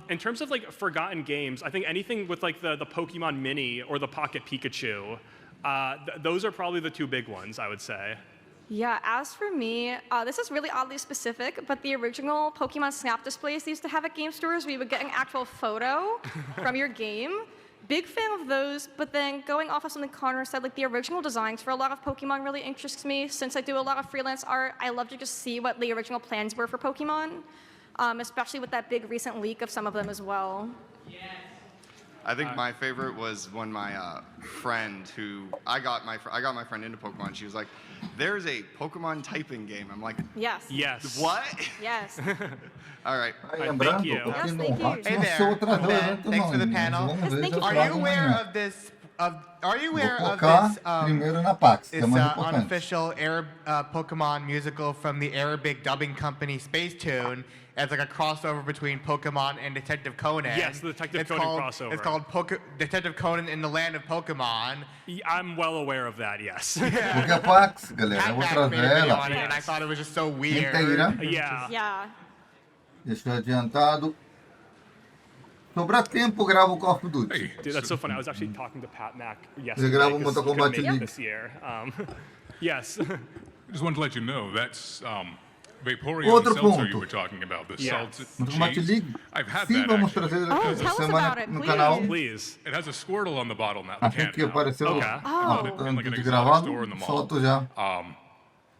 In terms of like forgotten games, I think anything with like the Pokemon Mini or the Pocket Pikachu, those are probably the two big ones, I would say. Yeah, as for me, this is really oddly specific, but the original Pokemon Snap displays they used to have at game stores where you would get an actual photo from your game. Big fan of those, but then going off of something Connor said, like the original designs for a lot of Pokemon really interests me. Since I do a lot of freelance art, I love to just see what the original plans were for Pokemon, especially with that big recent leak of some of them as well. I think my favorite was when my friend, I got my friend into Pokemon. She was like, "There's a Pokemon typing game." I'm like, Yes. Yes. What? Yes. All right. Thank you. Yes, thank you. Hey there, Ben. Thanks for the panel. Yes, thank you. Are you aware of this? Are you aware of Focar this? primeiro na Pax, que é It's mais importante. unofficial Arab Pokemon musical from the Arabic dubbing company Space Tune. It's like a crossover between Pokemon and Detective Conan. Yes, the Detective Conan crossover. It's called Detective Conan in the Land of Pokemon. I'm well aware of that, yes. Porque a Pax, galera, eu vou Pat made a trazer video ela. on it, and I thought it was just so Quem weird. tá ira? Yeah. Yeah. Deixa eu adiantado. Sobrar tempo, grava o Call of Duty. Dude, that's so funny. I was actually talking to Pat Mack Você yesterday. grava o 'Cause Mortal he couldn't Kombat make it League. this year. Yes. Just wanted to let you know that's Vaporeon Outro seltzer you ponto. were talking about. The Yeah. salted Mortal Kombat cheese. League. I've had Sim, that vamos actually. trazer Oh, essa tell us semana about it, no please. canal. Please. It has a Squirtle on the bottle now. Assim que apareceu Okay. antes like an de exotic gravar, store in the mall. solto já.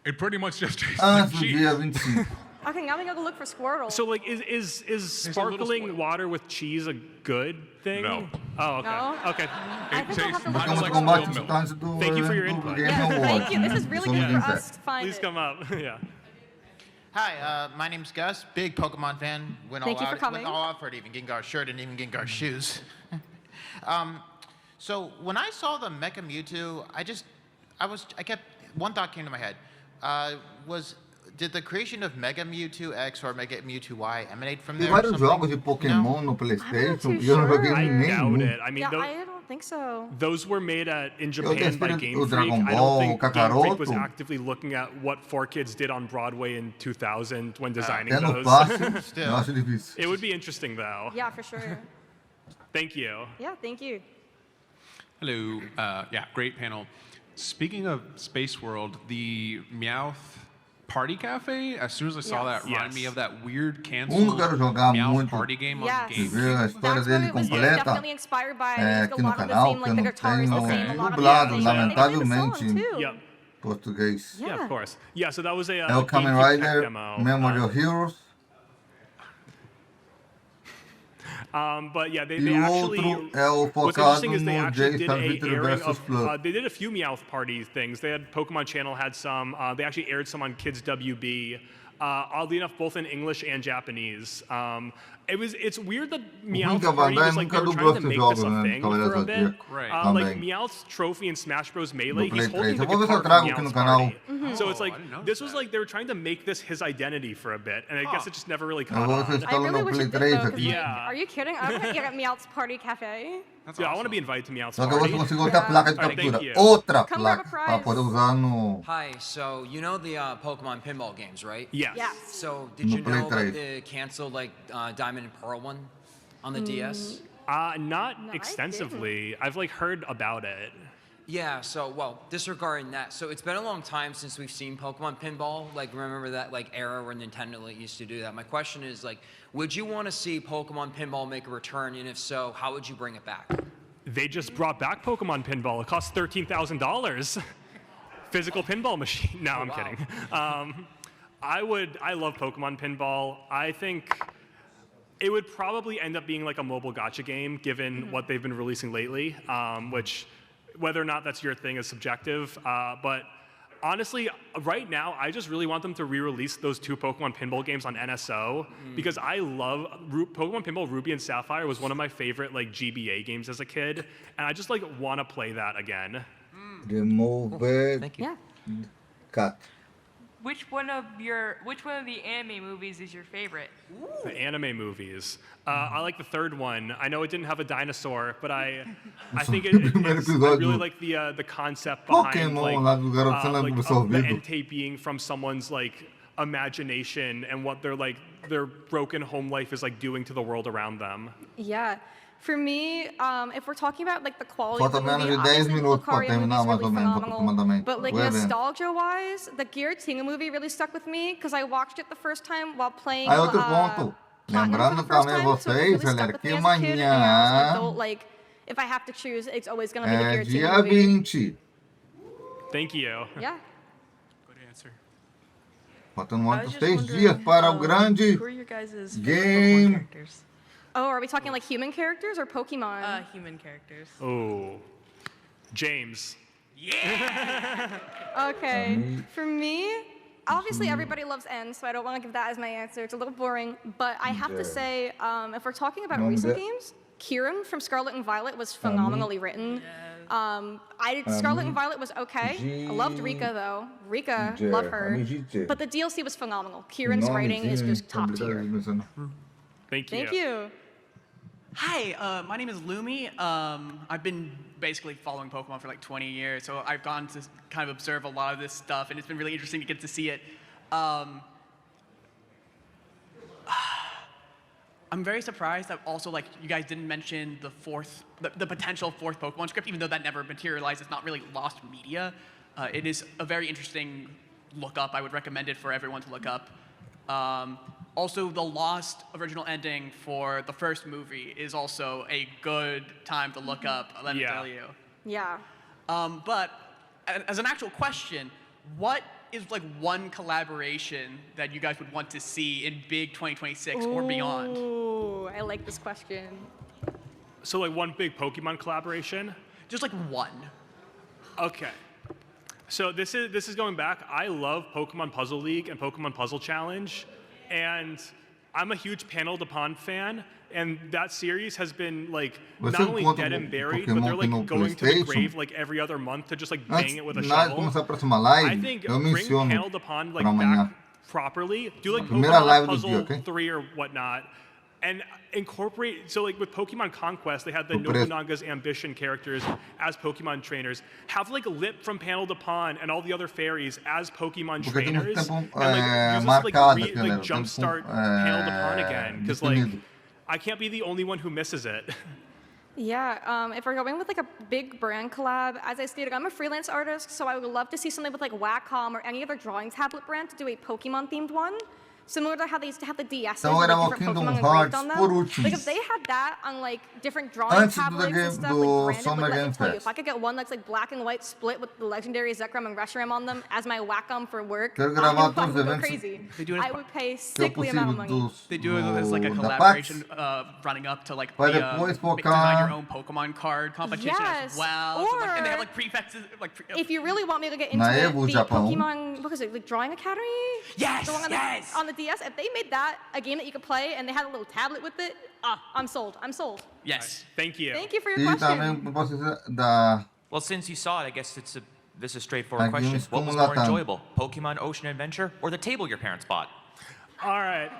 It pretty much just tastes Antes like do cheese. dia 25. Okay, now we gotta look for Squirtle. So, like, is a little sparkling spoiled. water with cheese a good thing? No. Oh, okay. No? Okay. It I think I'll have tastes to look much Mortal like Kombat spoiled milk. antes do Thank you for your evento input. do Game Yes, Awards. thank you. This is really Somos good for em pé. us to find Please it. come up. Yeah. Hi, my name's Gus, big Pokemon fan. Went Thank all you for out, coming. Went all out for it, even Gengar's shirt and even Gengar's shoes. So when I saw the Mecha Mewtwo, one thought came to my head. Did the creation of Mega Mewtwo X or Mega Mewtwo Y emanate from Tem there? or vários something? jogos de Pokémon no PlayStation e eu não sure. joguei I doubt nenhum. it. I mean, Yeah, I don't think so. those were made in Japan guess by o Game Freak. Dragon I Ball, don't think Game Freak was Kakaroto. actively looking at what 4Kids did on Broadway in 2000 when designing Até no those. fácil, eu acho difícil. It would be interesting, though. Yeah, for sure. Thank you. Yeah, thank you. Hello. Yeah, great panel. Speaking of Space World, the Meowth Party Cafe, as soon as I saw that, reminded me of that weird canceled que eu quero jogar Meowth muito. Party game on Yes. Game Ver a história That's what dele it was completa definitely inspired by. é, Used a aqui no lot of the canal, same, que like eu the não guitar is tenho the same, a lot of dublado, the same. And they played the song, lamentavelmente, too. Yep. português. Yeah. Yeah, of course. Yeah, so that was a É o Kamen GameCube tech Rider demo. Memory of Heroes. But yeah, they E o actually. outro é o What's focado interesting is they no actually Jay did a Victor airing versus of. Flood. They did a few Meowth Party things. They had Pokemon Channel had some. They actually aired some on Kids WB. Oddly enough, both in English and Japanese. It's weird that Meowth que a Party Bandai was like they nunca were dublou trying to esses make this jogos, a né, thing Cavaleiros for a do bit. Zodíaco. Right. Like Também. Meowth's trophy in Smash Bros. Melee, Do he's Play holding 3. the Eu vou ver se eu guitar trago from aqui no Meowth's canal. Party. So it's like I didn't notice this was that. like they were trying to make this his identity for a bit, and I guess it just never really Eu caught vou ver se eu on. I instalo really no wish Play it did 3 though, 'cause, aqui. like, Yeah. are you kidding? I'm gonna get at Meowth's Party Cafe. Yeah, I want to be invited to Meowth's Só que party. você conseguiu outra placa de Alright, thank captura. you. Outra Come grab a placa pra prize. poder usar no... Hi, so you know the Pokemon pinball games, right? Yes. Yes. So did No you Play know about 3. the canceled like Diamond and Pearl one on the DS? Not I extensively. I've like heard about it. Yeah, so, well, disregarding that, so it's been a long time since we've seen Pokemon Pinball. Like, remember that, like, era where Nintendo like, used to do that? My question is, like, would you want to see Pokemon Pinball make a return, and if so, how would you bring it back? They just brought back Pokemon Pinball. It costs $13,000. Physical pinball machine. No, I'm kidding. I love Pokemon Pinball. I think it would probably end up being like a mobile gacha game, given what they've been releasing lately, which, whether or not that's your thing is subjective. But honestly, right now, I just really want them to re-release those 2 Pokemon Pinball games on NSO because I love Pokemon Pinball Ruby and Sapphire was one of my favorite like GBA games as a kid, and I just like want to play that again. Remove Thank you. Yeah. cut. Which one of the anime movies is your favorite? The anime movies. I like the third one. I know it didn't have a dinosaur, but I think I really like the concept behind like, the Entei being from someone's like imagination and what their broken home life is like doing to the world around them. Yeah. For me, if we're talking about like the quality of the Falta movie, menos de 10 obviously minutos para Lucario movie terminar is mais really ou menos phenomenal. aproximadamente. But like Voy a ver. nostalgia-wise, the Giratina movie really stuck with me because I watched it the first time while playing. Aí outro ponto. Platinum Lembrando for the first também time, so it vocês, really stuck galera, with que me as a kid, and now as an amanhã adult, like if I have to choose, it's always gonna be the é Giratina dia movie. 20. Thank you. Yeah. Good answer. Faltando outros 3 dias para o grande Who are your guys' game. characters? Oh, are we talking like human characters or Pokemon? Human characters. Oh, James. Okay, for me, obviously everybody loves N, so I don't want to give that as my answer. It's a little boring, but I have to say, if we're talking about recent games, Kieran from Scarlet and Violet was phenomenally written. Scarlet and Violet was okay. I loved Rika though. Rika, love her. But the DLC was phenomenal. Kieran's writing is just top tier. Thank you. Thank you. Hi, my name is Lumi. I've been basically following Pokemon for like 20 years, so I've gone to kind of observe a lot of this stuff, and it's been really interesting to get to see it. I'm very surprised that also like you guys didn't mention the potential 4th Pokemon script, even though that never materialized. It's not really lost media. It is a very interesting look up. I would recommend it for everyone to look up. Also, the lost original ending for the first movie is also a good time to look up, let me tell you. Yeah. But as an actual question, what is like one collaboration that you guys would want to see in big 2026 or beyond? Ooh, I like this question. So like one big Pokemon collaboration? Just like one. Okay. So this is going back. I love Pokemon Puzzle League and Pokemon Puzzle Challenge, and I'm a huge Panel de Pond fan, and that series has been like not only dead and buried, but they're like going to the grave like every other month to just like bang it with a shovel. I think bring Panel de Pond like back properly, do like Pokemon Puzzle 3 or whatnot, and incorporate, so like with Pokemon Conquest, they had the Nobunaga's Ambition characters as Pokemon trainers. Have like Lip from Panel de Pond and all the other fairies as Pokemon trainers, and like use this like jumpstart Panel de Pond again, because like I can't be the only one who misses it. Yeah, if we're going with like a big brand collab, as I stated, I'm a freelance artist, so I would love to see something with like Wacom or any other drawing tablet brand to do a Pokemon themed one. Similar to how they used to have the DSs with like, different Pokemon engraved on them. Like if they had that on like different drawing tablets and stuff, like branded, like, let me tell you, if I could get one that's like black and white split with the legendary Zekrom and Reshiram on them as my Wacom for work, I would go crazy. I would pay sickly amount of money. They do it as like a collaboration running up to like the design your own Pokemon card competition as well. Or, so, like, and they have like prefixes. If you really want me to get into it, the Pokemon, what is it, like Drawing Academy? Yes, yes! On the DS, if they made that a game that you could play and they had a little tablet with it, I'm sold. I'm sold. Yes. Thank you. Thank you for your question. Well, since you saw it, I guess this is a straightforward question. What was more enjoyable, Pokemon Ocean Adventure or the table your parents bought? All right.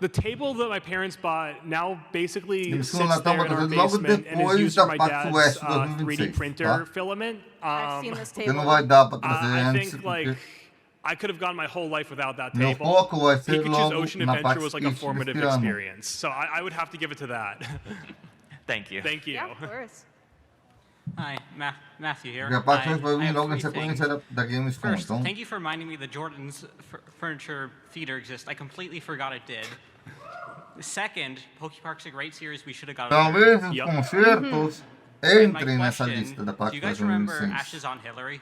The table that my parents bought now basically Eles sits foram lá there in our fazer logo basement and is depois used da for my Pax dad's West 3D 2026, printer tá? filament. I've seen this Porque table. não vai dar para trazer I antes, think porque like I could have gone my whole life without that meu table. foco vai ser Pikachu's logo Ocean na Adventure PAX was like a East formative deste ano. experience, so I would have to give it to that. Thank you. Thank you. Yeah, of course. Hi, Matthew here. Porque a PAX I- West vai I vir have logo na three sequência things. da Gamescom, First, então... thank you for reminding me that Jordan's Furniture Theater exists. I completely forgot it did. Second, PokePark's a great series. We should have got it. Talvez os Yep. concertos And my entrem nessa question, lista da do PAX you guys West remember 2026. Ashes on Hillary?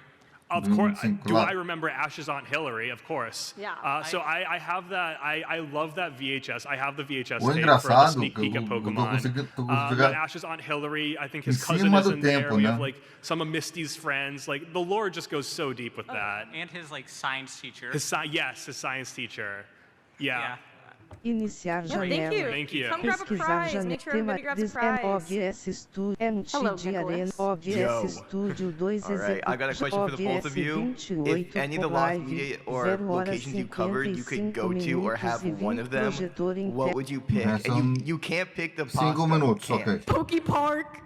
Of course, 2025, do I claro. remember Ash's Aunt Hillary? Of course. Yeah. So I have that. I love that VHS. I have the VHS O tape for the engraçado sneak que peek of eu tô Pokemon. conseguindo But jogar Ash's Aunt Hillary, I think em his cousin cima is do in there. tempo, We né? have like some of Misty's friends. Like the lore just goes so deep with that. And his like science teacher. His yes, his science teacher. Yeah. Iniciar Yeah, thank janela. you. Thank you. Come grab a Pesquisar prize. janela. Make sure everybody grabs a This and prize. OVS Studio Hello, MTG Arena Nicholas. OVS Studio 2 All right, I got a question for the both of you. If any of the lost media or locations you covered you could go to or have one of them, what would you pick? And you can't pick the pasta. 5 minutos, Can't. ok. Poke Park.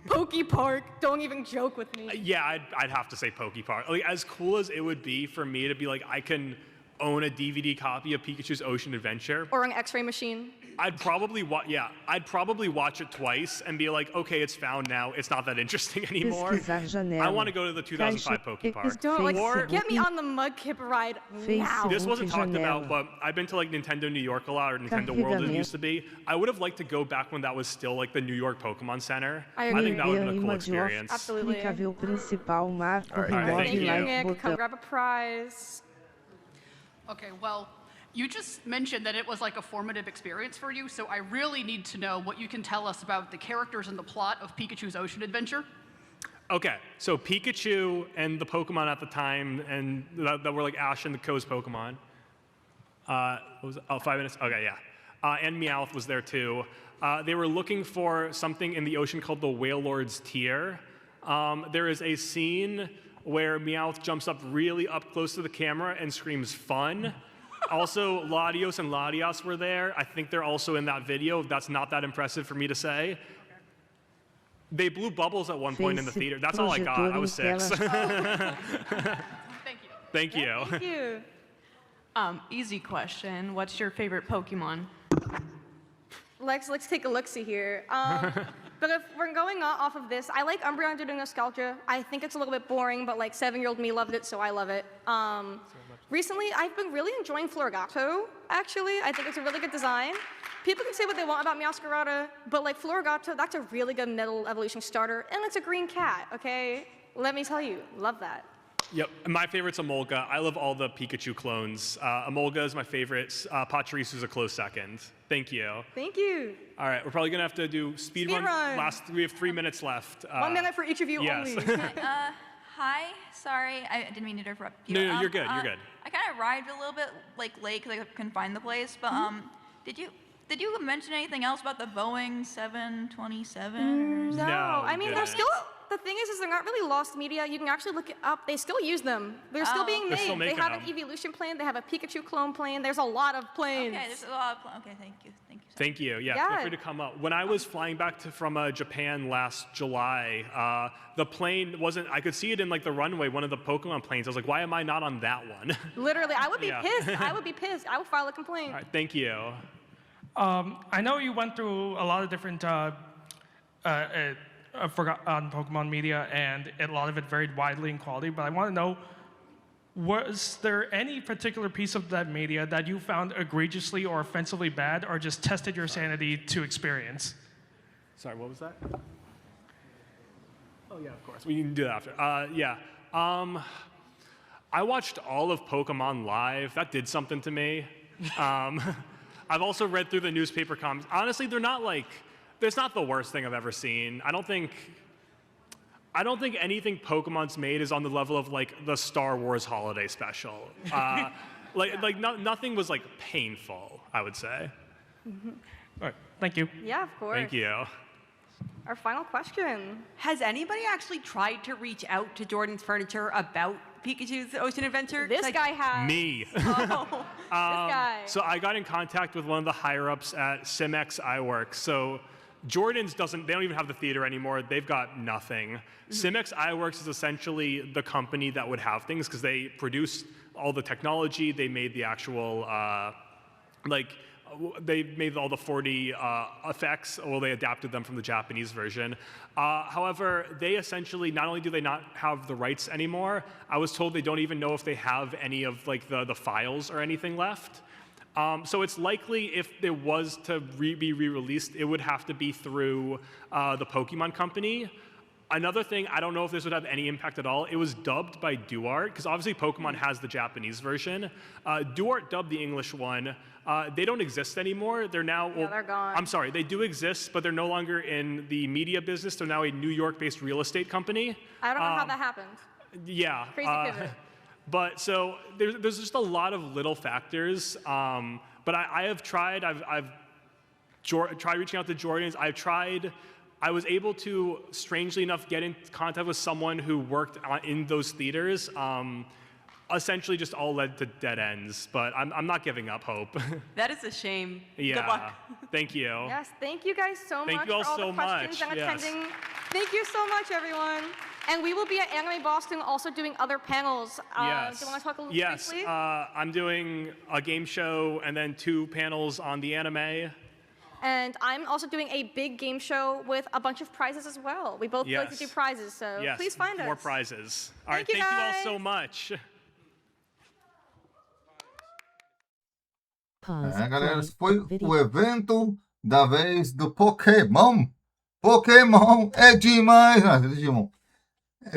Poke Park. Don't even joke with me. Yeah, I'd have to say Pokepark. Like as cool as it would be for me to be like I can own a DVD copy of Pikachu's Ocean Adventure. Or an X-ray machine. I'd probably watch it twice and be like, okay, it's found now. It's not that interesting anymore. Pesquisar janela. I want to go to the 2005 Pokepark. Don't like Or get me on the Mudkip ride now. this wasn't talked janela. about, but I've been to like Nintendo New York a lot, or Nintendo World as it used to be. I would have liked to go back when that was still like the New York Pokemon Center. I think that would have been a cool Imã de experience. Absolutely. Clicável principal, marco, All right, remove thank you. like Nick, come botão. grab a prize. Okay, well, you just mentioned that it was like a formative experience for you, so I really need to know what you can tell us about the characters and the plot of Pikachu's Ocean Adventure. Okay, so Pikachu and the Pokemon at the time, and that were like Ash and the Ko's Pokemon. What was it? Oh, 5 minutes? Okay, yeah. And Meowth was there too. They were looking for something in the ocean called the Whale Lord's Tear. There is a scene where Meowth jumps up really up close to the camera and screams fun. Also, Latios and Latias were there. I think they're also in that video. That's not that impressive for me to say. They blew bubbles at one point in the theater. That's all I got. I was 6. Thank you. Thank you. Thank you. Easy question. What's your favorite Pokemon? Let's take a look-see here. But if we're going off of this, I like Umbreon due to nostalgia. I think it's a little bit boring, but like 7-year-old me loved it, so I love it. Recently, I've been really enjoying Florigato, actually. I think it's a really good design. People can say what they want about Meowscarada, but like Florigato, that's a really good middle evolution starter, and it's a green cat, okay? Let me tell you, love that. Yep, and my favorite's Emolga. I love all the Pikachu clones. Emolga is my favorite. Pachirisu is a close second. Thank you. Thank you. All right, we're probably gonna have to do speed run. Speedrun. We have 3 minutes left. 1 minute for each of you yes. only. Hi, sorry, I didn't mean to interrupt you. No, you're good. You're good. I kind of arrived a little bit like late because I couldn't find the place. But did you mention anything else about the Boeing 727? No, I mean they're didn't. still. The thing is they're not really lost media. You can actually look it up. They still use them. They're still being They're made. still They making have them. an evolution plane. They have a Pikachu clone plane. There's a lot of planes. Okay, there's a lot of okay, thank you. Thank you. Yeah, Yeah. feel free to come up. When I was flying back from Japan last July, the plane wasn't. I could see it in like the runway. One of the Pokemon planes. I was like, why am I not on that one? Literally, I would be Yeah. pissed. I would be pissed. I would file a complaint. All right, thank you. I know you went through a lot of different on Pokemon media, and a lot of it varied widely in quality, but I want to know, was there any particular piece of that media that you found egregiously or offensively bad, or just tested your sanity to experience? Sorry, what was that? Oh yeah, of course. We can do that after. Yeah. I watched all of Pokemon Live. That did something to me. I've also read through the newspaper comments. Honestly, they're not like. It's not the worst thing I've ever seen. I don't think anything Pokemon's made is on the level of like the Star Wars holiday special. Nothing was like painful, I would say. All right, thank you. Yeah, of course. Thank you. Our final question. Has anybody actually tried to reach out to Jordan's Furniture about Pikachu's Ocean Adventure? This guy has. Me. Oh. guy. So I got in contact with one of the higher ups at Simex iWorks. So Jordan's they don't even have the theater anymore. They've got nothing. Simex iWorks is essentially the company that would have things because they produce all the technology. They made the actual, they made all the 4D effects. Well, they adapted them from the Japanese version. However, they essentially, not only do they not have the rights anymore, I was told they don't even know if they have any of the files or anything left. So it's likely if it was to be re-released, it would have to be through the Pokemon Company. Another thing, I don't know if this would have any impact at all, it was dubbed by DuArt, because obviously Pokemon has the Japanese version. DuArt dubbed the English one. They don't exist anymore. They're now, Yeah, they're gone. I'm sorry, they do exist, but they're no longer in the media business. They're now a New York-based real estate company. I don't know how that happened. Yeah. Crazy pivot. But so there's just a lot of little factors. But I have tried. I've tried reaching out to Jordans. I was able to, strangely enough, get in contact with someone who worked in those theaters. Essentially, just all led to dead ends. But I'm not giving up hope. That is a shame. Yeah. Good luck. Thank you. Yes, thank you guys so Thank much you all for all so the questions much. and Yes. attending. Thank you so much, everyone. And we will be at Anime Boston also doing other panels. Yes. Do you want to talk a little Yes. briefly? I'm doing a game show and then 2 panels on the anime. And I'm also doing a big game show with a bunch of prizes as well. We both like to Yes. do prizes, so Yes. please find us. More prizes. All right. Thank you, Thank you all guys. so much. Galera, esse foi o evento da vez do Pokémon. Pokémon é demais. Nossa, Digimon.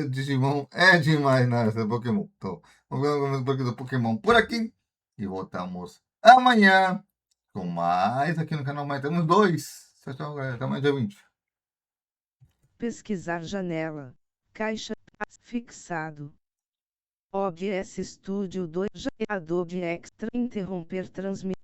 Digimon é demais, nossa, Pokémon. Então, vamos ver um pouquinho do Pokémon por aqui. E voltamos amanhã com mais aqui no canal. Mas temos 2. Tchau, galera. Até amanhã, dia 20. Pesquisar janela. Caixa. Fixado. OBS Studio 2. Adobe Extra. Interromper transmissão.